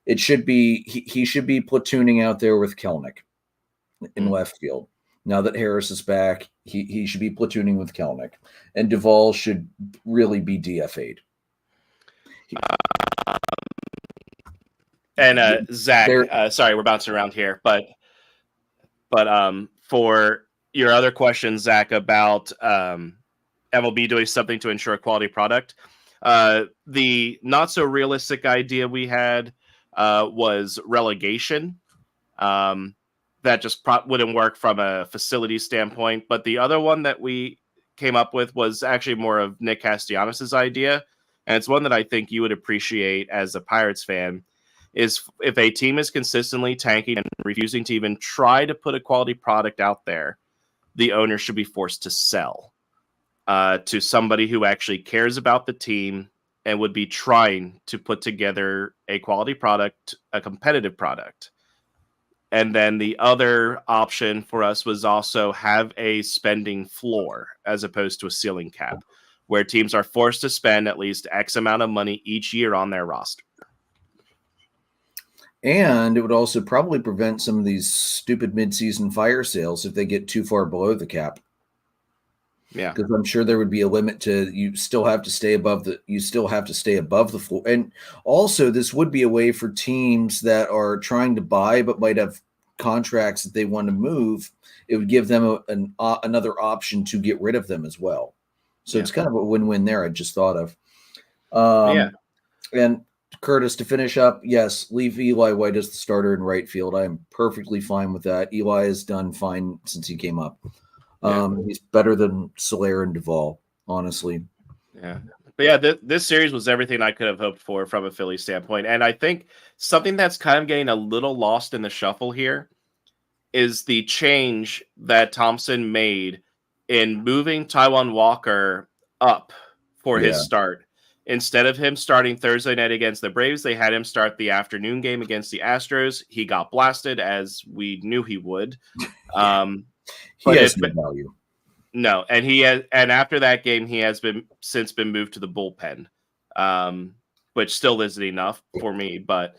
A: It should be he should be platooning out there with Kelnick in left field. Now that Harris is back, he should be platooning with Kelnick, and Duvall should really be DFA'd.
B: And Zach, sorry, we're bouncing around here, but for your other question, Zach, about MLB doing something to ensure a quality product, the not so realistic idea we had was relegation. That just wouldn't work from a facility standpoint. But the other one that we came up with was actually more of Nick Castellanos' idea, and it's one that I think you would appreciate as a Pirates fan. Is if a team is consistently tanking and refusing to even try to put a quality product out there, the owner should be forced to sell to somebody who actually cares about the team and would be trying to put together a quality product, a competitive product. And then the other option for us was also have a spending floor as opposed to a ceiling cap, where teams are forced to spend at least X amount of money each year on their roster.
A: And it would also probably prevent some of these stupid midseason fire sales if they get too far below the cap.
B: Yeah,
A: because I'm sure there would be a limit to you still have to stay above the floor. And also, this would be a way for teams that are trying to buy but might have contracts that they want to move. It would give them another option to get rid of them as well. So it's kind of a win-win there. I just thought of. And Curtis, to finish up, yes, leave Eli White as the starter in right field. I am perfectly fine with that. Eli has done fine since he came up. He's better than Soler and Duvall, honestly.
B: Yeah. But yeah, this series was everything I could have hoped for from a Philly standpoint. And I think something that's kind of getting a little lost in the shuffle here is the change that Thompson made in moving Taijuan Walker up for his start. Instead of him starting Thursday night against the Braves, they had him start the afternoon game against the Astros. He got blasted, as we knew he would.
A: He has no value.
B: No, and after that game, he has since been moved to the bullpen, which still isn't enough for me. But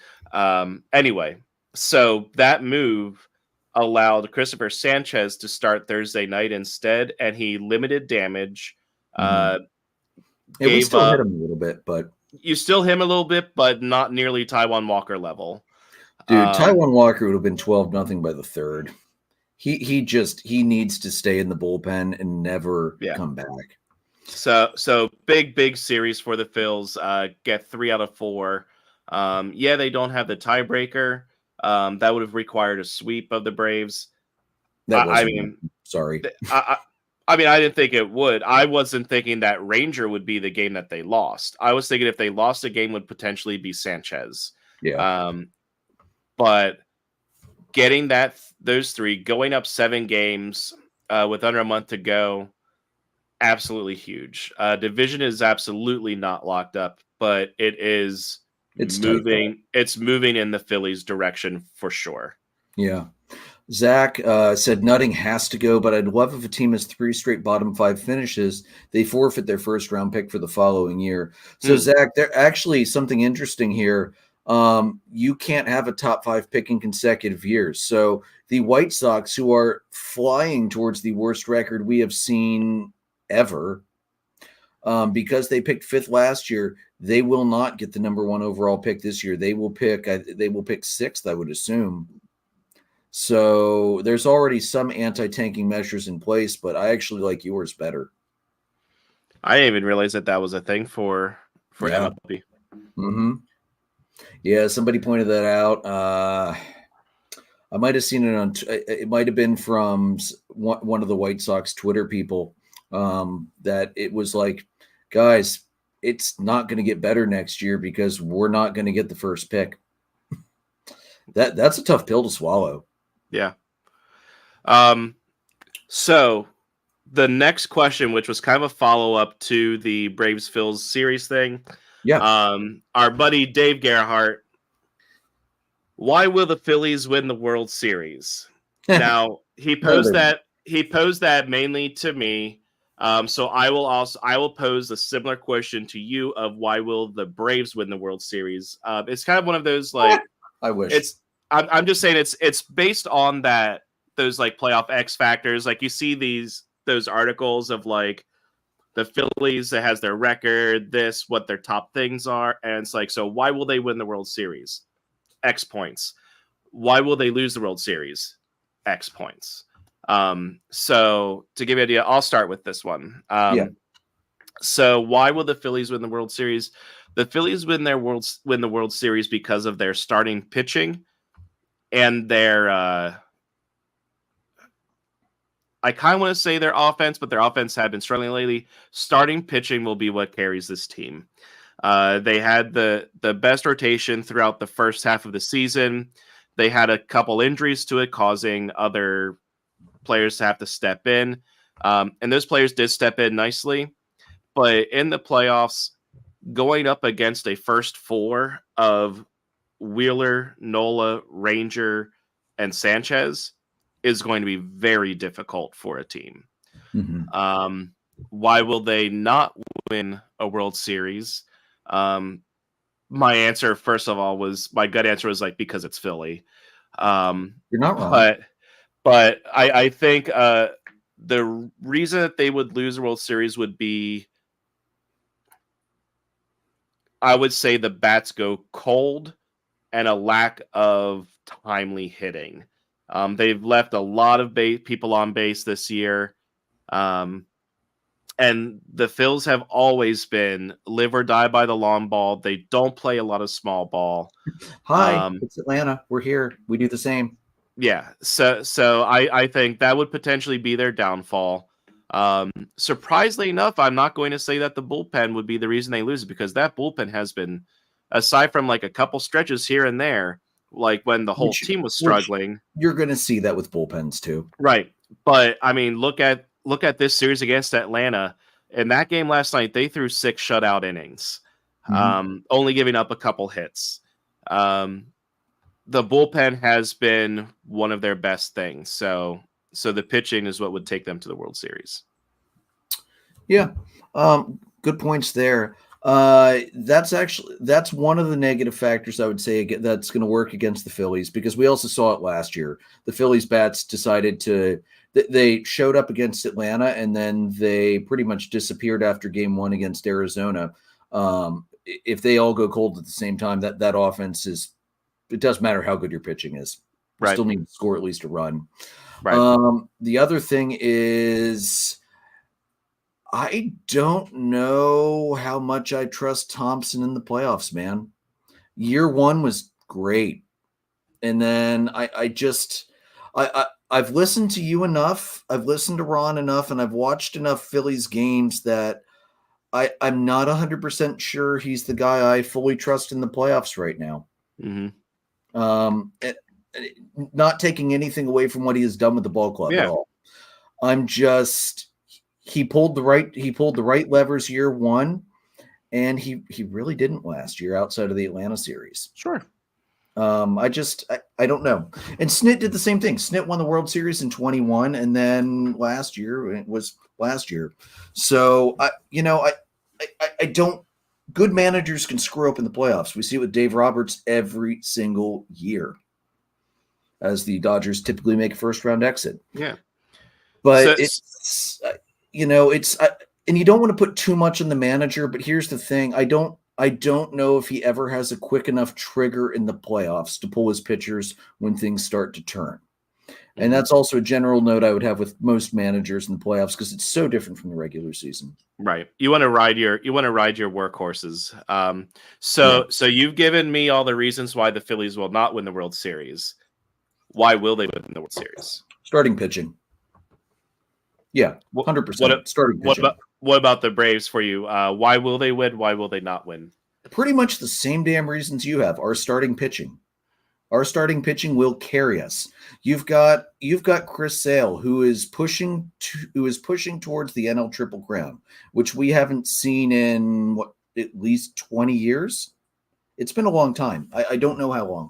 B: anyway, so that move allowed Christopher Sanchez to start Thursday night instead, and he limited damage.
A: We still hit him a little bit, but
B: you still hit him a little bit, but not nearly Taijuan Walker level.
A: Dude, Taijuan Walker would have been 12-0 by the third. he needs to stay in the bullpen and never come back.
B: So big series for the Phils. Get 3 out of 4. They don't have the tiebreaker. That would have required a sweep of the Braves.
A: Sorry.
B: I didn't think it would. I wasn't thinking that Ranger would be the game that they lost. I was thinking if they lost a game would potentially be Sanchez.
A: Yeah.
B: But getting those 3, going up 7 games with under a month to go, absolutely huge. Division is absolutely not locked up, but it's moving. It's moving in the Phillies' direction for sure.
A: Yeah. Zach said Nutting has to go, but I'd love if a team has 3 straight bottom 5 finishes, they forfeit their first round pick for the following year. So Zach, there actually something interesting here. You can't have a top 5 pick in consecutive years. So the White Sox, who are flying towards the worst record we have seen ever, because they picked 5th last year, they will not get the number 1 overall pick this year. They will pick 6th, I would assume. So there's already some anti-tanking measures in place, but I actually like yours better.
B: I didn't even realize that was a thing for MLB.
A: Mm-hmm. Yeah, somebody pointed that out. I might have seen it it might have been from one of the White Sox Twitter people, that it was like, guys, it's not going to get better next year because we're not going to get the first pick. That's a tough pill to swallow.
B: Yeah. So the next question, which was kind of a follow-up to the Braves Phils series thing.
A: Yeah.
B: Our buddy Dave Gerhardt, why will the Phillies win the World Series? Now, he posed that mainly to me. So I will pose a similar question to you of why will the Braves win the World Series? It's kind of one of those like
A: I wish.
B: I'm just saying it's based on those like playoff X factors. Like you see those articles of like the Phillies that has their record, what their top things are, and it's like, so why will they win the World Series? X points. Why will they lose the World Series? X points. So to give you an idea, I'll start with this one. So why will the Phillies win the World Series? The Phillies win the World Series because of their starting pitching and their I kind of want to say their offense, but their offense had been struggling lately. Starting pitching will be what carries this team. They had the best rotation throughout the first half of the season. They had a couple injuries to it, causing other players to have to step in. And those players did step in nicely. But in the playoffs, going up against a first 4 of Wheeler, Nola, Ranger, and Sanchez is going to be very difficult for a team.
A: Mm-hmm.
B: Why will they not win a World Series? My answer, first of all, my gut answer was like, because it's Philly.
A: You're not wrong.
B: But I think the reason that they would lose the World Series would be, I would say the bats go cold and a lack of timely hitting. They've left a lot of people on base this year. And the Phils have always been live or die by the long ball. They don't play a lot of small ball.
A: Hi, it's Atlanta. We're here. We do the same.
B: Yeah. So I think that would potentially be their downfall. Surprisingly enough, I'm not going to say that the bullpen would be the reason they lose, because that bullpen has been, aside from like a couple stretches here and there, like when the whole team was struggling.
A: You're going to see that with bullpens too.
B: Right. But I mean, look at this series against Atlanta. In that game last night, they threw 6 shutout innings, only giving up a couple hits. The bullpen has been one of their best things. So the pitching is what would take them to the World Series.
A: Yeah. Good points there. That's one of the negative factors I would say that's going to work against the Phillies, because we also saw it last year. The Phillies bats decided they showed up against Atlanta, and then they pretty much disappeared after game 1 against Arizona. If they all go cold at the same time, that offense it doesn't matter how good your pitching is. You still need to score at least a run.
B: Right.
A: The other thing is, I don't know how much I trust Thompson in the playoffs, man. Year one was great. And then I've listened to you enough. I've listened to Ron enough, and I've watched enough Phillies games that I'm not 100% sure he's the guy I fully trust in the playoffs right now.
B: Mm-hmm.
A: Not taking anything away from what he has done with the ball club at all. I'm just he pulled the right levers year one, and he really didn't last year outside of the Atlanta series.
B: Sure.
A: I don't know. And Snit did the same thing. Snit won the World Series in 21, and then last year it was last year. So I don't. Good managers can screw up in the playoffs. We see it with Dave Roberts every single year, as the Dodgers typically make a first round exit.
B: Yeah.
A: But it's and you don't want to put too much on the manager. But here's the thing: I don't know if he ever has a quick enough trigger in the playoffs to pull his pitchers when things start to turn. And that's also a general note I would have with most managers in the playoffs, because it's so different from the regular season.
B: Right. You want to ride your workhorses. So you've given me all the reasons why the Phillies will not win the World Series. Why will they win the World Series?
A: Starting pitching. Yeah, 100%. Starting pitching.
B: What about the Braves for you? Why will they win? Why will they not win?
A: Pretty much the same damn reasons you have. Our starting pitching. Our starting pitching will carry us. You've got Chris Sale, who is pushing towards the NL Triple Crown, which we haven't seen in at least 20 years. It's been a long time. I don't know how long.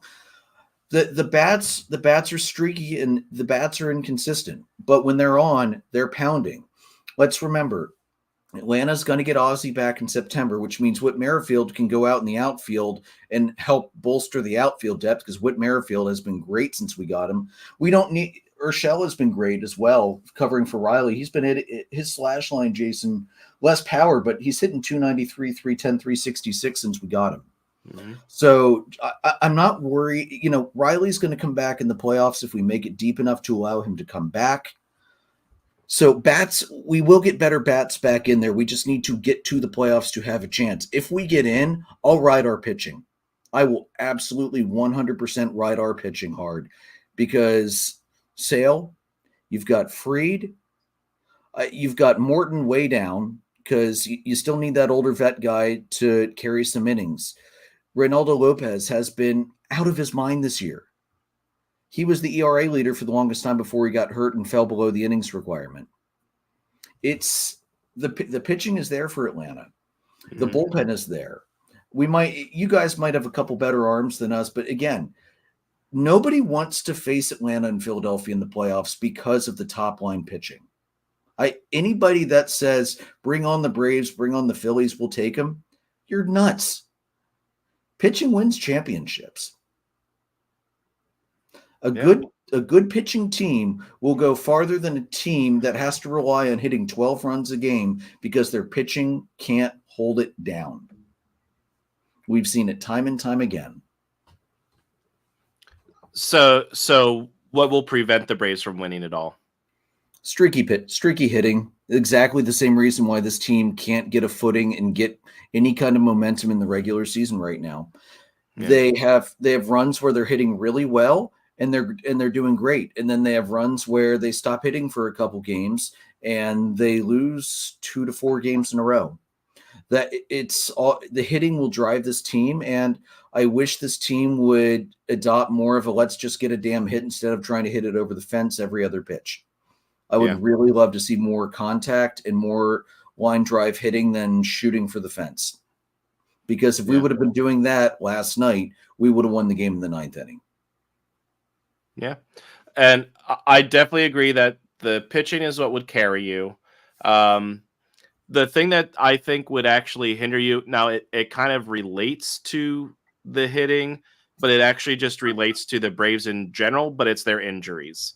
A: The bats are streaky and the bats are inconsistent, but when they're on, they're pounding. Let's remember, Atlanta's going to get Ozzie back in September, which means Whit Merrifield can go out in the outfield and help bolster the outfield depth, because Whit Merrifield has been great since we got him. We don't need Urshela has been great as well, covering for Riley. He's been his slash line, Jason, less power, but he's hitting 293, 310, 366 since we got him. Mm-hmm. So I'm not worried. Riley's going to come back in the playoffs if we make it deep enough to allow him to come back. So bats, we will get better bats back in there. We just need to get to the playoffs to have a chance. If we get in, I'll ride our pitching. I will absolutely 100% ride our pitching hard, because Sale, you've got Fried, you've got Morton way down, because you still need that older vet guy to carry some innings. Reynaldo Lopez has been out of his mind this year. He was the ERA leader for the longest time before he got hurt and fell below the innings requirement. It's the pitching is there for Atlanta. The bullpen is there. You guys might have a couple better arms than us, but again, nobody wants to face Atlanta and Philadelphia in the playoffs because of the top line pitching. Anybody that says bring on the Braves, bring on the Phillies, we'll take them, you're nuts. Pitching wins championships. A good pitching team will go farther than a team that has to rely on hitting 12 runs a game because their pitching can't hold it down. We've seen it time and time again.
B: So what will prevent the Braves from winning it all?
A: Streaky hitting. Exactly the same reason why this team can't get a footing and get any kind of momentum in the regular season right now. Yeah. They have runs where they're hitting really well and they're doing great, and then they have runs where they stop hitting for a couple games and they lose 2 to 4 games in a row. That it's all the hitting will drive this team, and I wish this team would adopt more of a let's just get a damn hit instead of trying to hit it over the fence every other pitch. I would really love to see more contact and more line drive hitting than shooting for the fence. Because if we would have been doing that last night, we would have won the game in the 9th inning.
B: Yeah. And I definitely agree that the pitching is what would carry you. The thing that I think would actually hinder you, now it kind of relates to the hitting, but it actually just relates to the Braves in general, but it's their injuries.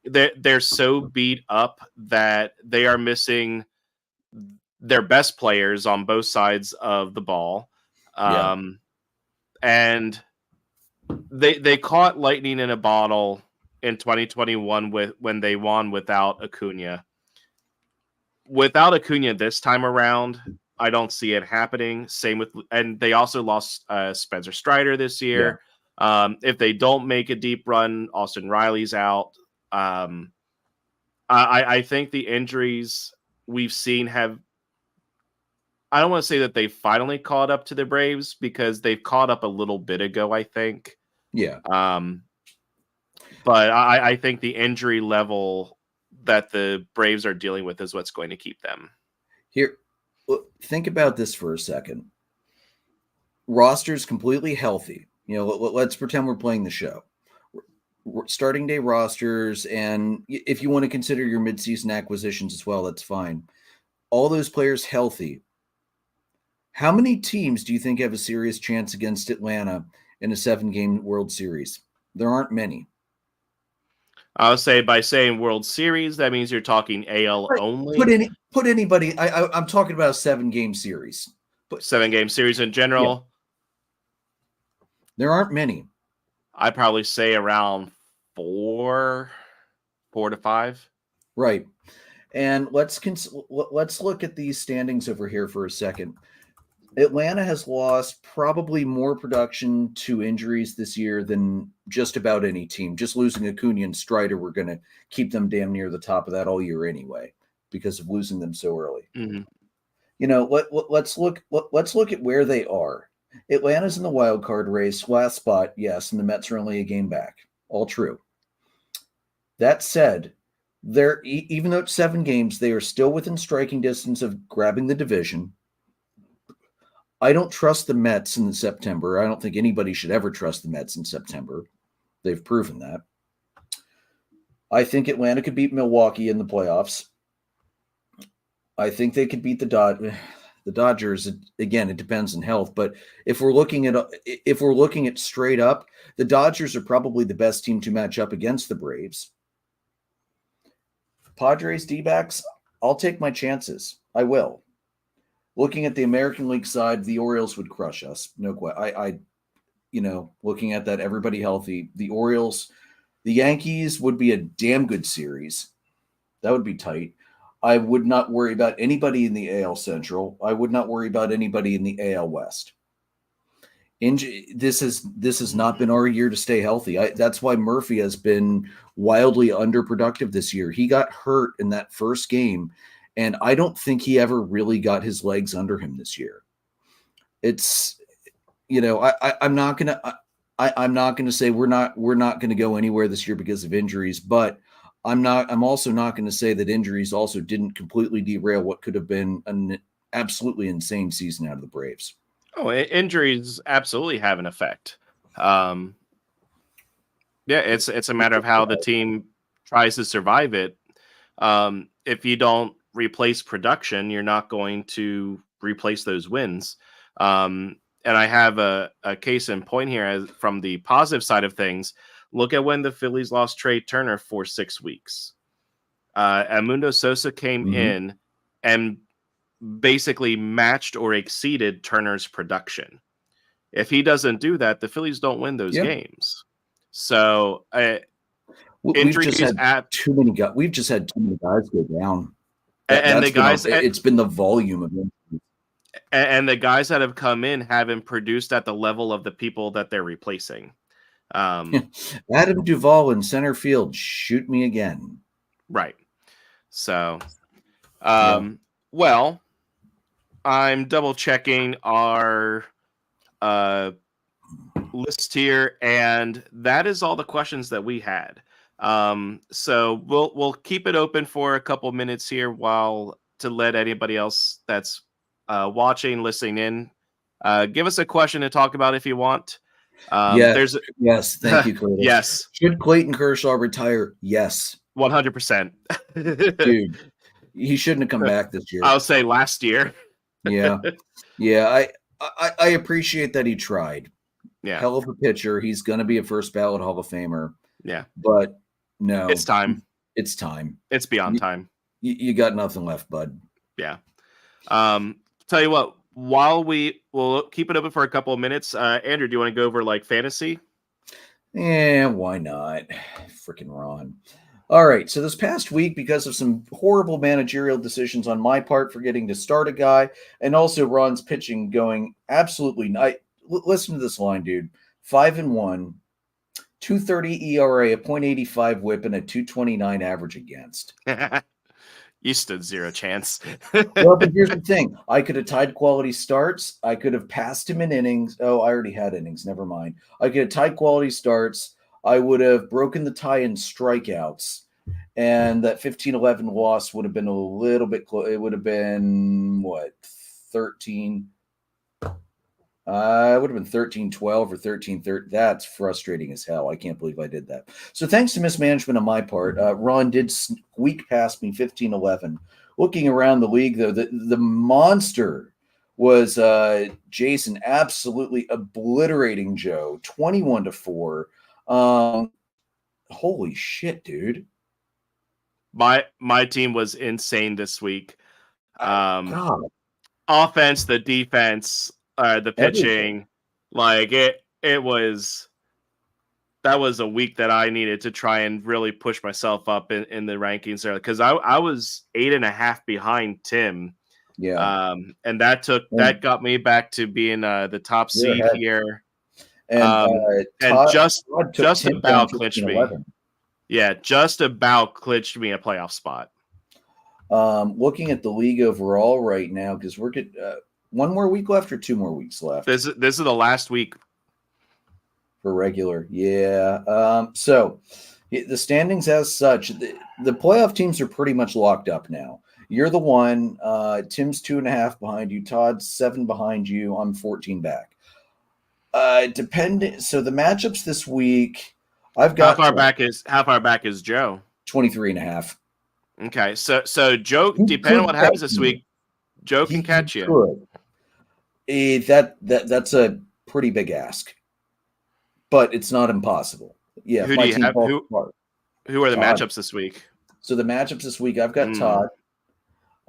B: They're so beat up that they are missing their best players on both sides of the ball. And they caught lightning in a bottle in 2021 when they won without Acuna. Without Acuna this time around, I don't see it happening. Same with, and they also lost Spencer Strider this year. If they don't make a deep run, Austin Riley's out. I think the injuries we've seen have, I don't want to say that they finally caught up to the Braves, because they've caught up a little bit ago, I think.
A: Yeah.
B: But I think the injury level that the Braves are dealing with is what's going to keep them.
A: Here, think about this for a second. Roster's completely healthy. Let's pretend we're playing the show. Starting day rosters, and if you want to consider your midseason acquisitions as well, that's fine. All those players healthy. How many teams do you think have a serious chance against Atlanta in a 7-game World Series? There aren't many.
B: I'll say, by saying World Series, that means you're talking AL only.
A: Put anybody. I'm talking about a 7-game series.
B: 7-game series in general.
A: Yeah. There aren't many.
B: I'd probably say around 4 to 5.
A: Right. And let's look at these standings over here for a second. Atlanta has lost probably more production to injuries this year than just about any team. Just losing Acuna and Strider, we're going to keep them damn near the top of that all year anyway, because of losing them so early.
B: Mm-hmm.
A: Let's look at where they are. Atlanta's in the wild card race, last spot, yes, and the Mets are only a game back. All true. That said, even though it's 7 games, they are still within striking distance of grabbing the division. I don't trust the Mets in September. I don't think anybody should ever trust the Mets in September. They've proven that. I think Atlanta could beat Milwaukee in the playoffs. I think they could beat the Dodgers. Again, it depends on health, but if we're looking at straight up, the Dodgers are probably the best team to match up against the Braves. Padres, D-backs, I'll take my chances. I will. Looking at the American League side, the Orioles would crush us. No question. Looking at that, everybody healthy, the Orioles, the Yankees would be a damn good series. That would be tight. I would not worry about anybody in the AL Central. I would not worry about anybody in the AL West. This has not been our year to stay healthy. That's why Murphy has been wildly underproductive this year. He got hurt in that first game, and I don't think he ever really got his legs under him this year. It's, I'm not gonna say we're not gonna go anywhere this year because of injuries, but I'm also not going to say that injuries also didn't completely derail what could have been an absolutely insane season out of the Braves.
B: Oh, injuries absolutely have an effect. Yeah, it's a matter of how the team tries to survive it. If you don't replace production, you're not going to replace those wins. And I have a case in point here from the positive side of things. Look at when the Phillies lost Trey Turner for 6 weeks. Edmundo Sosa came in and basically matched or exceeded Turner's production. If he doesn't do that, the Phillies don't win those games. So
A: we've just had too many guys. We've just had too many guys go down. It's been the volume of injuries.
B: And the guys that have come in haven't produced at the level of the people that they're replacing.
A: Adam Duvall in center field, shoot me again.
B: Right. So, well, I'm double checking our list here, and that is all the questions that we had. So we'll keep it open for a couple minutes here to let anybody else that's watching, listening in, give us a question to talk about if you want.
A: Yes, thank you, Curtis.
B: Yes.
A: Should Clayton Kershaw retire? Yes.
B: 100%.
A: Dude, he shouldn't have come back this year.
B: I'll say last year.
A: Yeah. I appreciate that he tried.
B: Yeah.
A: Hell of a pitcher. He's going to be a first ballot Hall of Famer.
B: Yeah.
A: But no.
B: It's time.
A: It's time.
B: It's beyond time.
A: You got nothing left, bud.
B: Yeah. Tell you what, while we'll keep it open for a couple of minutes, Andrew, do you want to go over like fantasy?
A: Why not? Freaking Ron. All right. So this past week, because of some horrible managerial decisions on my part, forgetting to start a guy, and also Ron's pitching going absolutely night. Listen to this line, dude. 5-1, 2.30 ERA, a .85 WHIP, and a 2.29 average against.
B: You stood zero chance.
A: Well, but here's the thing. I could have tied quality starts. I could have passed him in innings. Oh, I already had innings. Never mind. I could have tied quality starts. I would have broken the tie in strikeouts. And that 15-11 loss would have been a little bit close. It would have been, 13? It would have been 13-12 or 13-13. That's frustrating as hell. I can't believe I did that. So thanks to mismanagement on my part, Ron did squeak past me 15-11. Looking around the league, though, the monster was Jason absolutely obliterating Joe 21-4. Holy shit, dude.
B: My team was insane this week.
A: God.
B: Offense, the defense, the pitching,
A: Everything.
B: like it was. That was a week that I needed to try and really push myself up in the rankings there, because I was 8.5 behind Tim.
A: Yeah.
B: And that got me back to being the top seed here.
A: And
B: And
A: Todd
B: just
A: Tim
B: about
A: down
B: clinched me.
A: 15-11.
B: Yeah, just about clinched me a playoff spot.
A: Looking at the league overall right now, because we're getting one more week left or 2 more weeks left.
B: This is the last week
A: for regular. Yeah. So the standings as such, the playoff teams are pretty much locked up now. You're the one. Tim's 2.5 behind you. Todd's 7 behind you. I'm 14 back. So the matchups this week, I've got
B: how far back is Joe?
A: 23.5.
B: Okay, so Joe, depending on what happens this week, Joe can catch you.
A: That's a pretty big ask, but it's not impossible. Yeah.
B: Who do you have? Who are the matchups this week?
A: So the matchups this week, I've got Todd.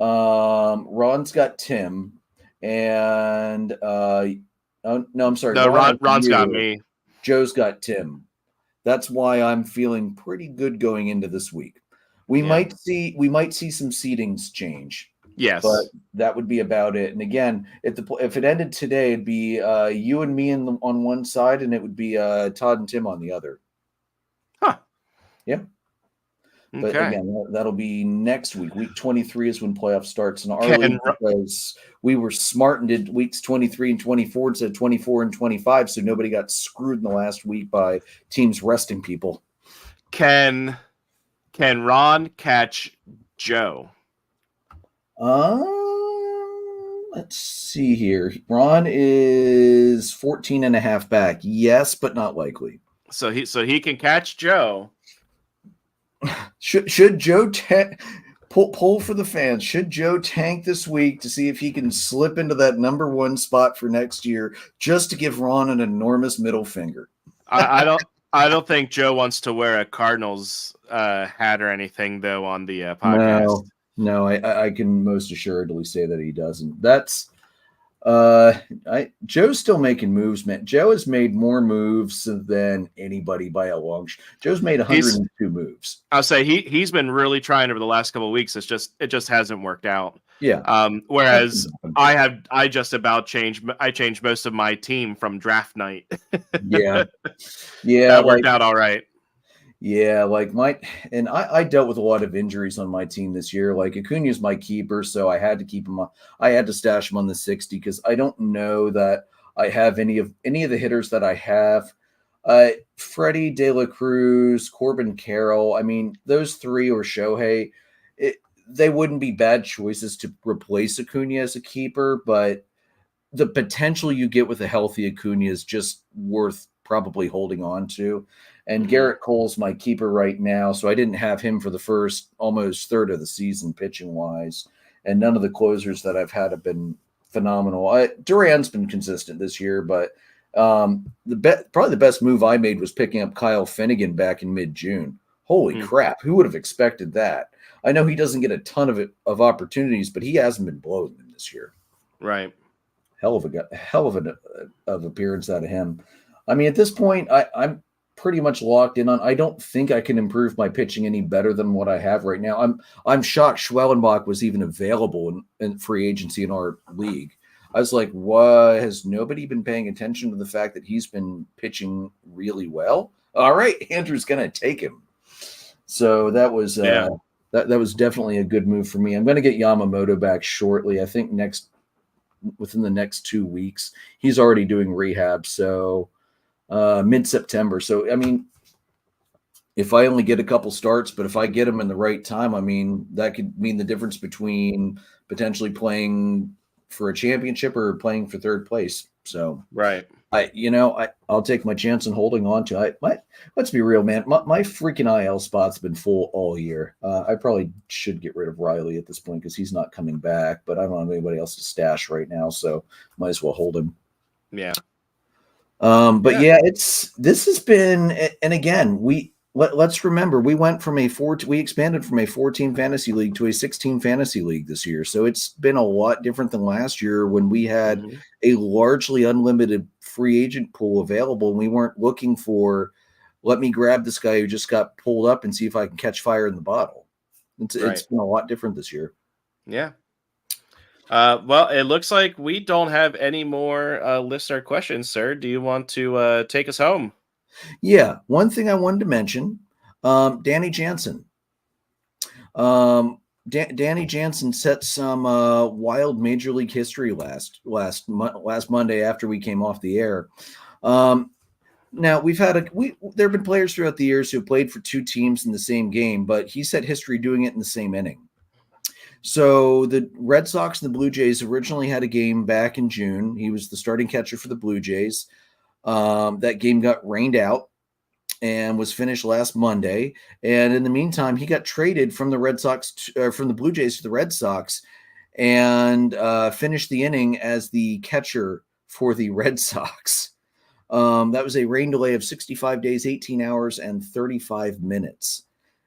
A: Ron's got Tim, and no, I'm sorry.
B: No, Ron's got me.
A: Joe's got Tim. That's why I'm feeling pretty good going into this week. We might see some seedings change.
B: Yes,
A: but that would be about it. And again, if it ended today, it'd be you and me on one side, and it would be Todd and Tim on the other.
B: Huh.
A: Yeah. But again, that'll be next week. Week 23 is when playoff starts in our league, because we were smart and did weeks 23 and 24 instead of 24 and 25, so nobody got screwed in the last week by teams resting people.
B: Can Ron catch Joe?
A: Let's see here. Ron is 14.5 back. Yes, but not likely.
B: So he can catch Joe.
A: Should Joe poll for the fans? Should Joe tank this week to see if he can slip into that number 1 spot for next year, just to give Ron an enormous middle finger?
B: I don't think Joe wants to wear a Cardinals hat or anything, though, on the podcast.
A: No, I can most assuredly say that he doesn't. That's Joe's still making moves, man. Joe has made more moves than anybody by a long shot. Joe's made 102 moves.
B: I'll say he's been really trying over the last couple of weeks. It just hasn't worked out.
A: Yeah.
B: Whereas I changed most of my team from draft night.
A: Yeah.
B: That worked out all right.
A: Yeah, I dealt with a lot of injuries on my team this year. Like Acuna's my keeper, so I had to keep him. I had to stash him on the 60 because I don't know that I have any of the hitters that I have. Freddie De La Cruz, Corbin Carroll. I mean, those 3 or Shohei, they wouldn't be bad choices to replace Acuna as a keeper, but the potential you get with a healthy Acuna is just worth probably holding on to. And Garrett Cole's my keeper right now, so I didn't have him for the first almost third of the season pitching-wise. And none of the closers that I've had have been phenomenal. Duran's been consistent this year, but probably the best move I made was picking up Kyle Finnegan back in mid-June. Holy crap, who would have expected that? I know he doesn't get a ton of opportunities, but he hasn't been blowing them this year.
B: Right.
A: Hell of an appearance out of him. I mean, at this point, I'm pretty much locked in on. I don't think I can improve my pitching any better than what I have right now. I'm shocked Schwellenbach was even available in free agency in our league. I was like, what? Has nobody been paying attention to the fact that he's been pitching really well? All right, Andrew's going to take him. So that was that was definitely a good move for me. I'm going to get Yamamoto back shortly. I think within the next 2 weeks. He's already doing rehab, so mid-September. So, I mean, if I only get a couple starts, but if I get him in the right time, I mean, that could mean the difference between potentially playing for a championship or playing for third place. So,
B: right.
A: I'll take my chance on holding on to it. Let's be real, man. My freaking IL spot's been full all year. I probably should get rid of Riley at this point because he's not coming back, but I don't have anybody else to stash right now, so might as well hold him.
B: Yeah.
A: But this has been, and again, let's remember we went from we expanded from a 14 fantasy league to a 16 fantasy league this year. So it's been a lot different than last year when we had a largely unlimited free agent pool available. And we weren't looking for, let me grab this guy who just got pulled up and see if I can catch fire in the bottle. It's been a lot different this year.
B: Yeah. Well, it looks like we don't have any more listener questions, sir. Do you want to take us home?
A: Yeah, one thing I wanted to mention, Danny Jansen. Danny Jansen set some wild major league history last Monday after we came off the air. Now we've had there have been players throughout the years who played for two teams in the same game, but he set history doing it in the same inning. So the Red Sox and the Blue Jays originally had a game back in June. He was the starting catcher for the Blue Jays. That game got rained out and was finished last Monday. And in the meantime, he got traded from the from the Blue Jays to the Red Sox and finished the inning as the catcher for the Red Sox. That was a rain delay of 65 days, 18 hours, and 35 minutes.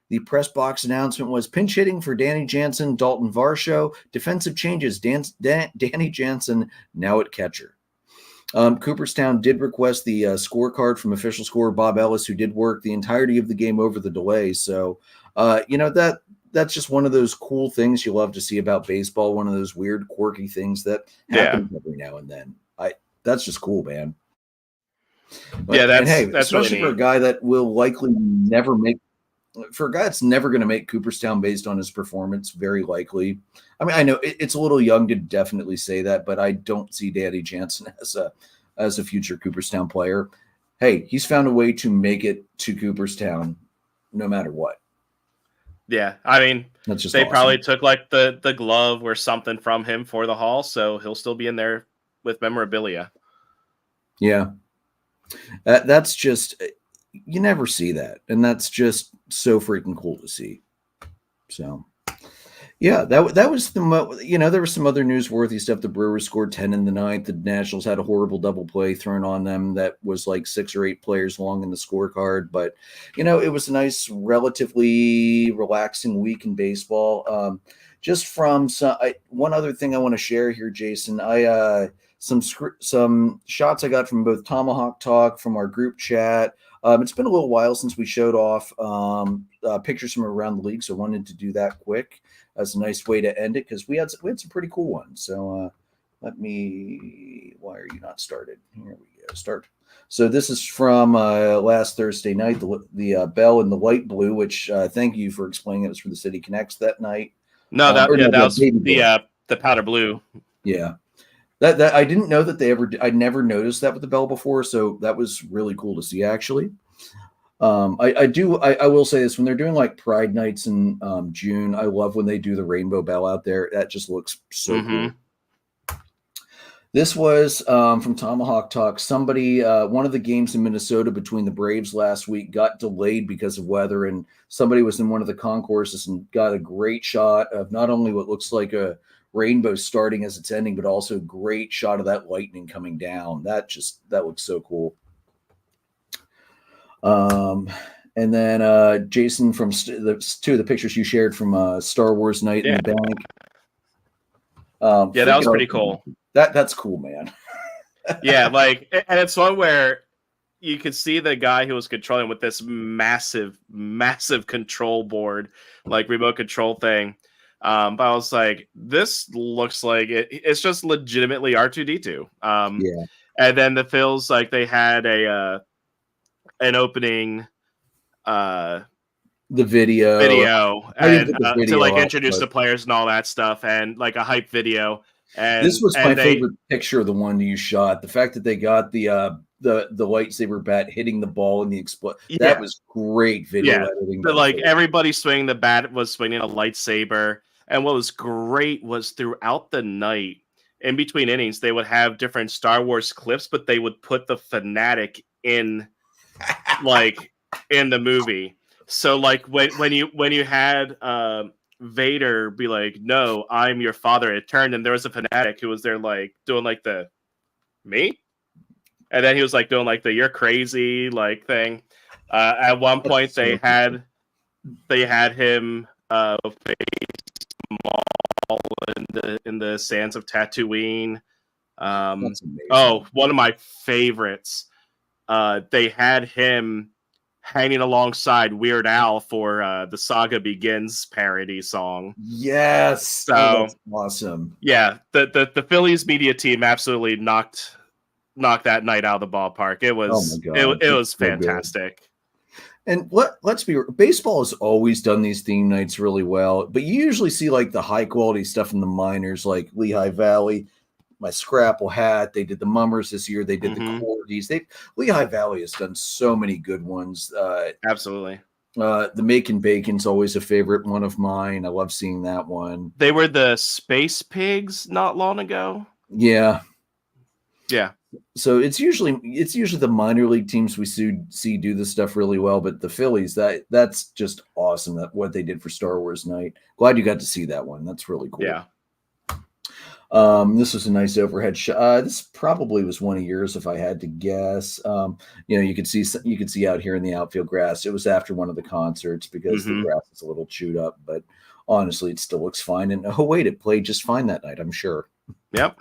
A: The press box announcement was pinch hitting for Danny Jansen, Dalton Varsho, defensive changes, Danny Jansen now at catcher. Cooperstown did request the scorecard from official scorer Bob Ellis, who did work the entirety of the game over the delay. So, that's just one of those cool things you love to see about baseball. One of those weird, quirky things that happen every now and then. That's just cool, man. That's especially really for a guy that will likely never make. For a guy that's never going to make Cooperstown based on his performance, very likely. I mean, I know it's a little young to definitely say that, but I don't see Danny Jansen as a future Cooperstown player. Hey, he's found a way to make it to Cooperstown no matter what.
B: Yeah, I mean,
A: that's just
B: they
A: awesome.
B: probably took like the glove or something from him for the Hall, so he'll still be in there with memorabilia.
A: Yeah, that's just. You never see that, and that's just so freaking cool to see. So, yeah, that was there was some other newsworthy stuff. The Brewers scored 10 in the ninth. The Nationals had a horrible double play thrown on them that was like 6 or 8 players long in the scorecard, but it was a nice, relatively relaxing week in baseball. Just from one other thing I want to share here, Jason. Some shots I got from both Tomahawk Talk, from our group chat. It's been a little while since we showed off pictures from around the league, so I wanted to do that quick as a nice way to end it because we had some pretty cool ones. So why are you not started? Here we go. Start. So this is from last Thursday night, the Bell in the light blue, which thank you for explaining it was for the City Connects that night.
B: No, that was the powder blue.
A: Yeah. That I didn't know that I never noticed that with the Bell before, so that was really cool to see actually. I will say this, when they're doing like Pride Nights in June, I love when they do the Rainbow Bell out there. That just looks so cool. This was from Tomahawk Talk. Somebody, one of the games in Minnesota between the Braves last week got delayed because of weather, and somebody was in one of the concourses and got a great shot of not only what looks like a rainbow starting as it's ending, but also a great shot of that lightning coming down. That looks so cool. And then Jason, from the 2 of the pictures you shared from Star Wars Night in the Bank.
B: That was pretty cool.
A: That's cool, man.
B: Yeah, and it's one where you could see the guy who was controlling with this massive control board, like remote control thing. But I was like, this looks like it's just legitimately R2D2.
A: Yeah,
B: And then the Phils, like they had an opening
A: the video. I didn't
B: and
A: put the
B: to
A: video
B: like
A: up,
B: introduce
A: but
B: the players and all that stuff, and like a hype video.
A: this was my
B: They
A: favorite picture of the one you shot. The fact that they got the lightsaber bat hitting the ball and the explode. That was great video editing.
B: But like everybody swinging the bat was swinging a lightsaber. And what was great was throughout the night, in between innings, they would have different Star Wars clips, but they would put the fanatic in like in the movie. So like when you had Vader be like, "No, I'm your father," it turned and there was a fanatic who was there like doing like the me? And then he was like doing like the "you're crazy" like thing. At one point, they had him face Maul in the sands of Tatooine. One of my favorites. They had him hanging alongside Weird Al for the Saga Begins parody song.
A: Yes,
B: so
A: that's awesome.
B: Yeah, the Phillies media team absolutely knocked that night out of the ballpark. It was it was fantastic.
A: Good. And let's be baseball has always done these theme nights really well, but you usually see like the high quality stuff in the minors, like Lehigh Valley, my Scrapple Hat. They did the Mummers this year. They did the Cordies. Lehigh Valley has done so many good ones.
B: Absolutely.
A: The Macon Bacon's always a favorite one of mine. I love seeing that one.
B: They were the Space Pigs not long ago.
A: Yeah.
C: So it's usually the minor league teams we see do this stuff really well, but the Phillies, that's just awesome. That what they did for Star Wars Night. Glad you got to see that one. That's really cool.
B: Yeah.
C: This was a nice overhead shot. This probably was one of yours, if I had to guess. You could see out here in the outfield grass. It was after one of the concerts because the grass is a little chewed up, but honestly, it still looks fine. And it played just fine that night, I'm sure.
B: Yep.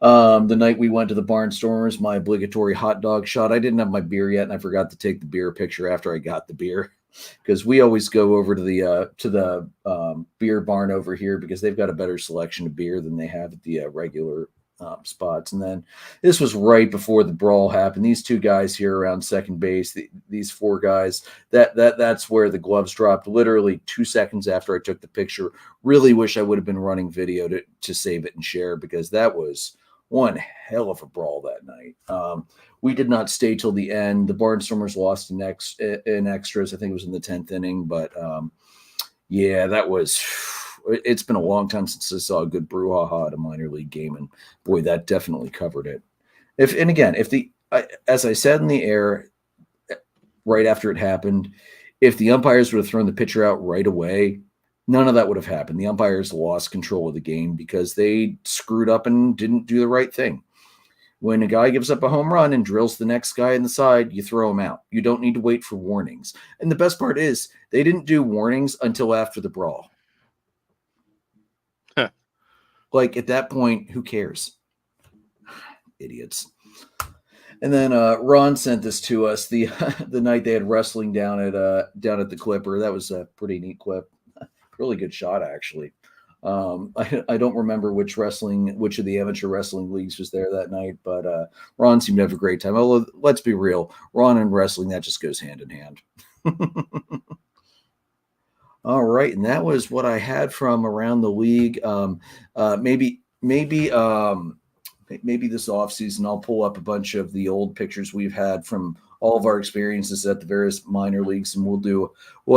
C: The night we went to the Barnstormers, my obligatory hot dog shot. I didn't have my beer yet, and I forgot to take the beer picture after I got the beer, because we always go over to the beer barn over here because they've got a better selection of beer than they have at the regular spots. And then this was right before the brawl happened. These two guys here around second base, these four guys, that's where the gloves dropped. Literally 2 seconds after I took the picture. Really wish I would have been running video to save it and share, because that was one hell of a brawl that night. We did not stay till the end. The Barnstormers lost in extras. I think it was in the 10th inning. But that was. It's been a long time since I saw a good brouhaha at a minor league game, and boy, that definitely covered it. As I said in the air, right after it happened, if the umpires would have thrown the pitcher out right away, none of that would have happened. The umpires lost control of the game because they screwed up and didn't do the right thing. When a guy gives up a home run and drills the next guy in the side, you throw him out. You don't need to wait for warnings. And the best part is they didn't do warnings until after the brawl.
B: Huh.
C: Like at that point, who cares? Idiots. And then Ron sent this to us the night they had wrestling down at the Clipper. That was a pretty neat clip. Really good shot, actually. I don't remember which of the amateur wrestling leagues was there that night, but Ron seemed to have a great time. Although, let's be real, Ron and wrestling, that just goes hand in hand. All right, and that was what I had from around the league. Maybe this offseason I'll pull up a bunch of the old pictures we've had from all of our experiences at the various minor leagues, and we'll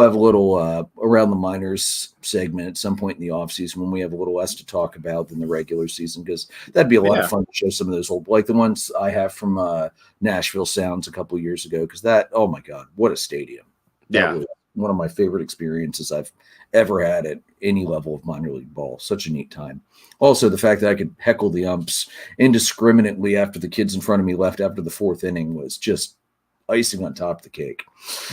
C: have a little around the minors segment at some point in the offseason when we have a little less to talk about than the regular season, because that'd be a lot of fun to show some of those old, like the ones I have from Nashville Sounds a couple of years ago, because oh my God, what a stadium. That was one of my favorite experiences I've ever had at any level of minor league ball. Such a neat time. Also, the fact that I could heckle the umps indiscriminately after the kids in front of me left after the fourth inning was just icing on top of the cake.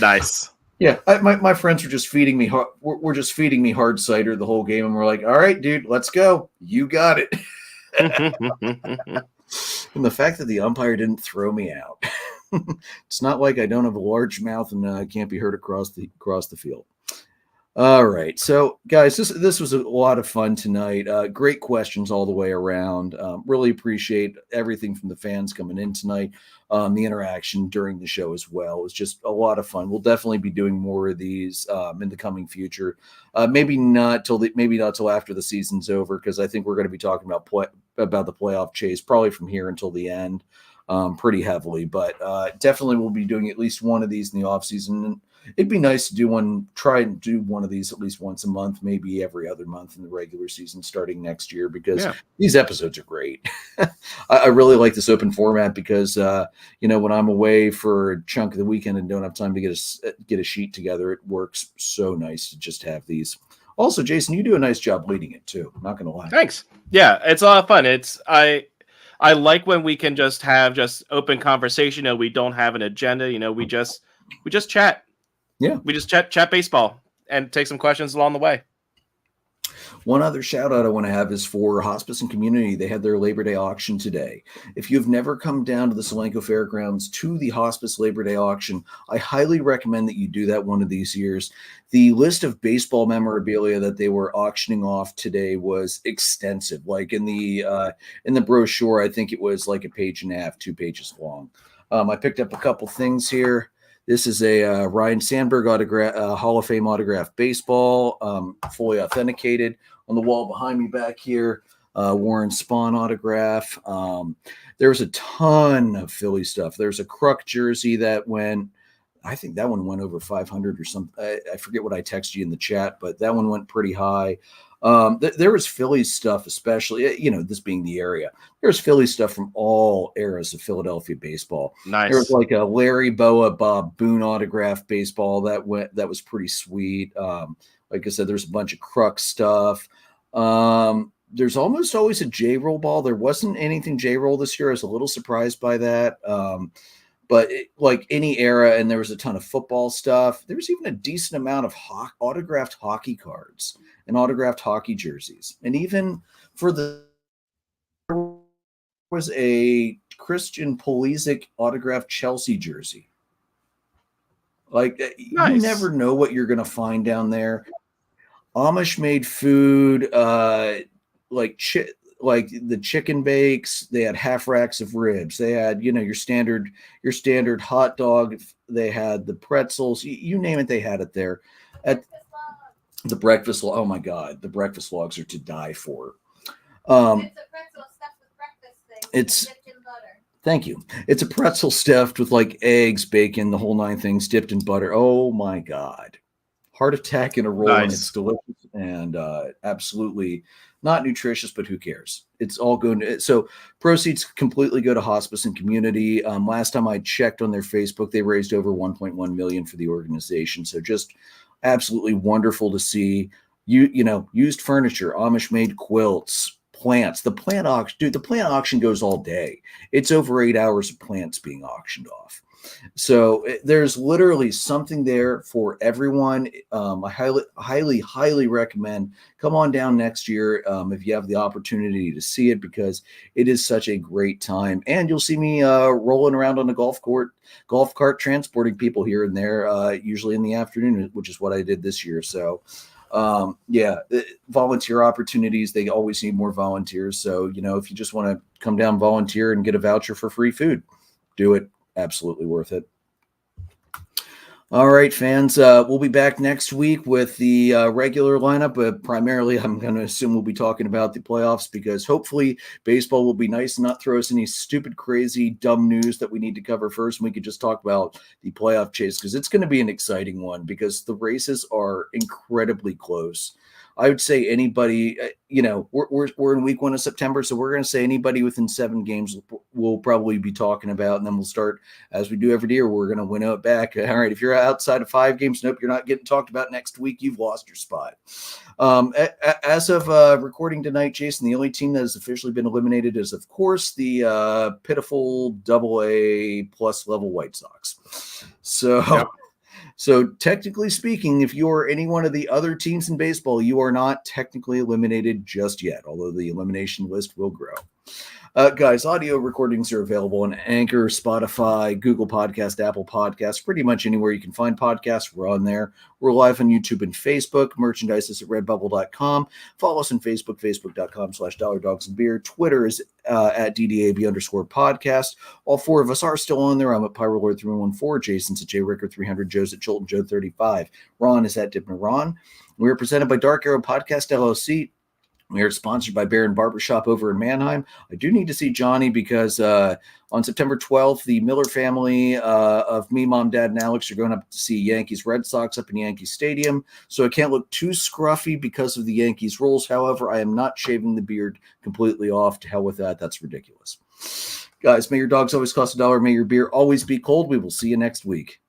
B: Nice.
C: Yeah, my friends were just feeding me. We're just feeding me hard cider the whole game, and we're like, "All right, dude, let's go. You got it." And the fact that the umpire didn't throw me out. It's not like I don't have a large mouth and I can't be heard across the field. All right, so guys, this was a lot of fun tonight. Great questions all the way around. Really appreciate everything from the fans coming in tonight. The interaction during the show as well. It was just a lot of fun. We'll definitely be doing more of these in the coming future. Maybe not till after the season's over, because I think we're going to be talking about the playoff chase probably from here until the end, pretty heavily. But definitely we'll be doing at least one of these in the off season. It'd be nice to try and do one of these at least once a month, maybe every other month in the regular season starting next year, because these episodes are great. I really like this open format because, when I'm away for a chunk of the weekend and don't have time to get a sheet together, it works so nice to just have these. Also, Jason, you do a nice job leading it too. Not going to lie.
B: Thanks. Yeah, it's a lot of fun. I like when we can just have open conversation. We don't have an agenda. We just chat.
C: Yeah,
B: we just chat baseball and take some questions along the way.
C: One other shout out I want to have is for Hospice and Community. They had their Labor Day auction today. If you've never come down to the Solanco Fairgrounds to the Hospice Labor Day auction, I highly recommend that you do that one of these years. The list of baseball memorabilia that they were auctioning off today was extensive. Like in the brochure, I think it was like a page and a half, 2 pages long. I picked up a couple things here. This is a Ryan Sandberg Hall of Fame autographed baseball, fully authenticated. On the wall behind me back here, Warren Spahn autograph. There's a ton of Philly stuff. There's a Kruk jersey that I think that one went over 500 or something. I forget what I texted you in the chat, but that one went pretty high. There was Philly stuff, especially, this being the area. There's Philly stuff from all eras of Philadelphia baseball.
B: Nice.
C: There was like a Larry Boa, Bob Boone autograph baseball that was pretty sweet. Like I said, there's a bunch of Kruk stuff. There's almost always a J-roll ball. There wasn't anything J-roll this year. I was a little surprised by that. But like any era, and there was a ton of football stuff. There was even a decent amount of autographed hockey cards and autographed hockey jerseys. And even there was a Christian Pulisic autographed Chelsea jersey. Like, nice. You never know what you're going to find down there. Amish made food, like the chicken bakes. They had half racks of ribs. They had, your standard hot dog. They had the pretzels. You name it, they had it there. At the breakfast. Oh my God, the breakfast logs are to die for.
D: It's a pretzel stuffed with breakfast things. Dipped in butter.
C: Thank you. It's a pretzel stuffed with like eggs, bacon, the whole 9 things, dipped in butter. Oh my God. Heart attack in a roll. Nice. And it's delicious and absolutely not nutritious, but who cares? It's all going. So proceeds completely go to Hospice and Community. Last time I checked on their Facebook, they raised over $1.1 million for the organization. So just absolutely wonderful to see. Used furniture, Amish made quilts, plants. The plant auction, dude. The plant auction goes all day. It's over 8 hours of plants being auctioned off. So there's literally something there for everyone. I highly recommend come on down next year if you have the opportunity to see it, because it is such a great time. And you'll see me rolling around on a golf cart, transporting people here and there, usually in the afternoon, which is what I did this year. So volunteer opportunities, they always need more volunteers. So, if you just want to come down, volunteer and get a voucher for free food, do it. Absolutely worth it. All right, fans, we'll be back next week with the regular lineup, but primarily I'm going to assume we'll be talking about the playoffs, because hopefully baseball will be nice and not throw us any stupid, crazy, dumb news that we need to cover first, and we could just talk about the playoff chase, because it's going to be an exciting one, because the races are incredibly close. I would say anybody, we're in week 1 of September, so we're going to say anybody within 7 games we'll probably be talking about, and then we'll start, as we do every year, we're going to winnow it back. All right, if you're outside of 5 games, nope, you're not getting talked about next week. You've lost your spot. As of recording tonight, Jason, the only team that has officially been eliminated is, of course, the pitiful AA+ level White Sox. So. Yep. So technically speaking, if you are any one of the other teams in baseball, you are not technically eliminated just yet, although the elimination list will grow. Guys, audio recordings are available on Anchor, Spotify, Google Podcast, Apple Podcasts, pretty much anywhere you can find podcasts. We're on there. We're live on YouTube and Facebook. Merchandise is at redbubble.com. Follow us on Facebook, facebook.com/dollardogsandbeer. Twitter is at DDAB_podcast. All four of us are still on there. I'm at PyroLord314. Jason's at JRicker300. Joe's at Chilton Joe35. Ron is at Dipner Ron. We are presented by Dark Arrow Podcast LLC. We are sponsored by Baron Barbershop over in Mannheim. I do need to see Johnny because on September 12th, the Miller family of me, Mom, Dad, and Alex are going up to see Yankees Red Sox up in Yankee Stadium. So I can't look too scruffy because of the Yankees rules. However, I am not shaving the beard completely off. To hell with that. That's ridiculous. Guys, may your dogs always cost $1. May your beer always be cold. We will see you next week.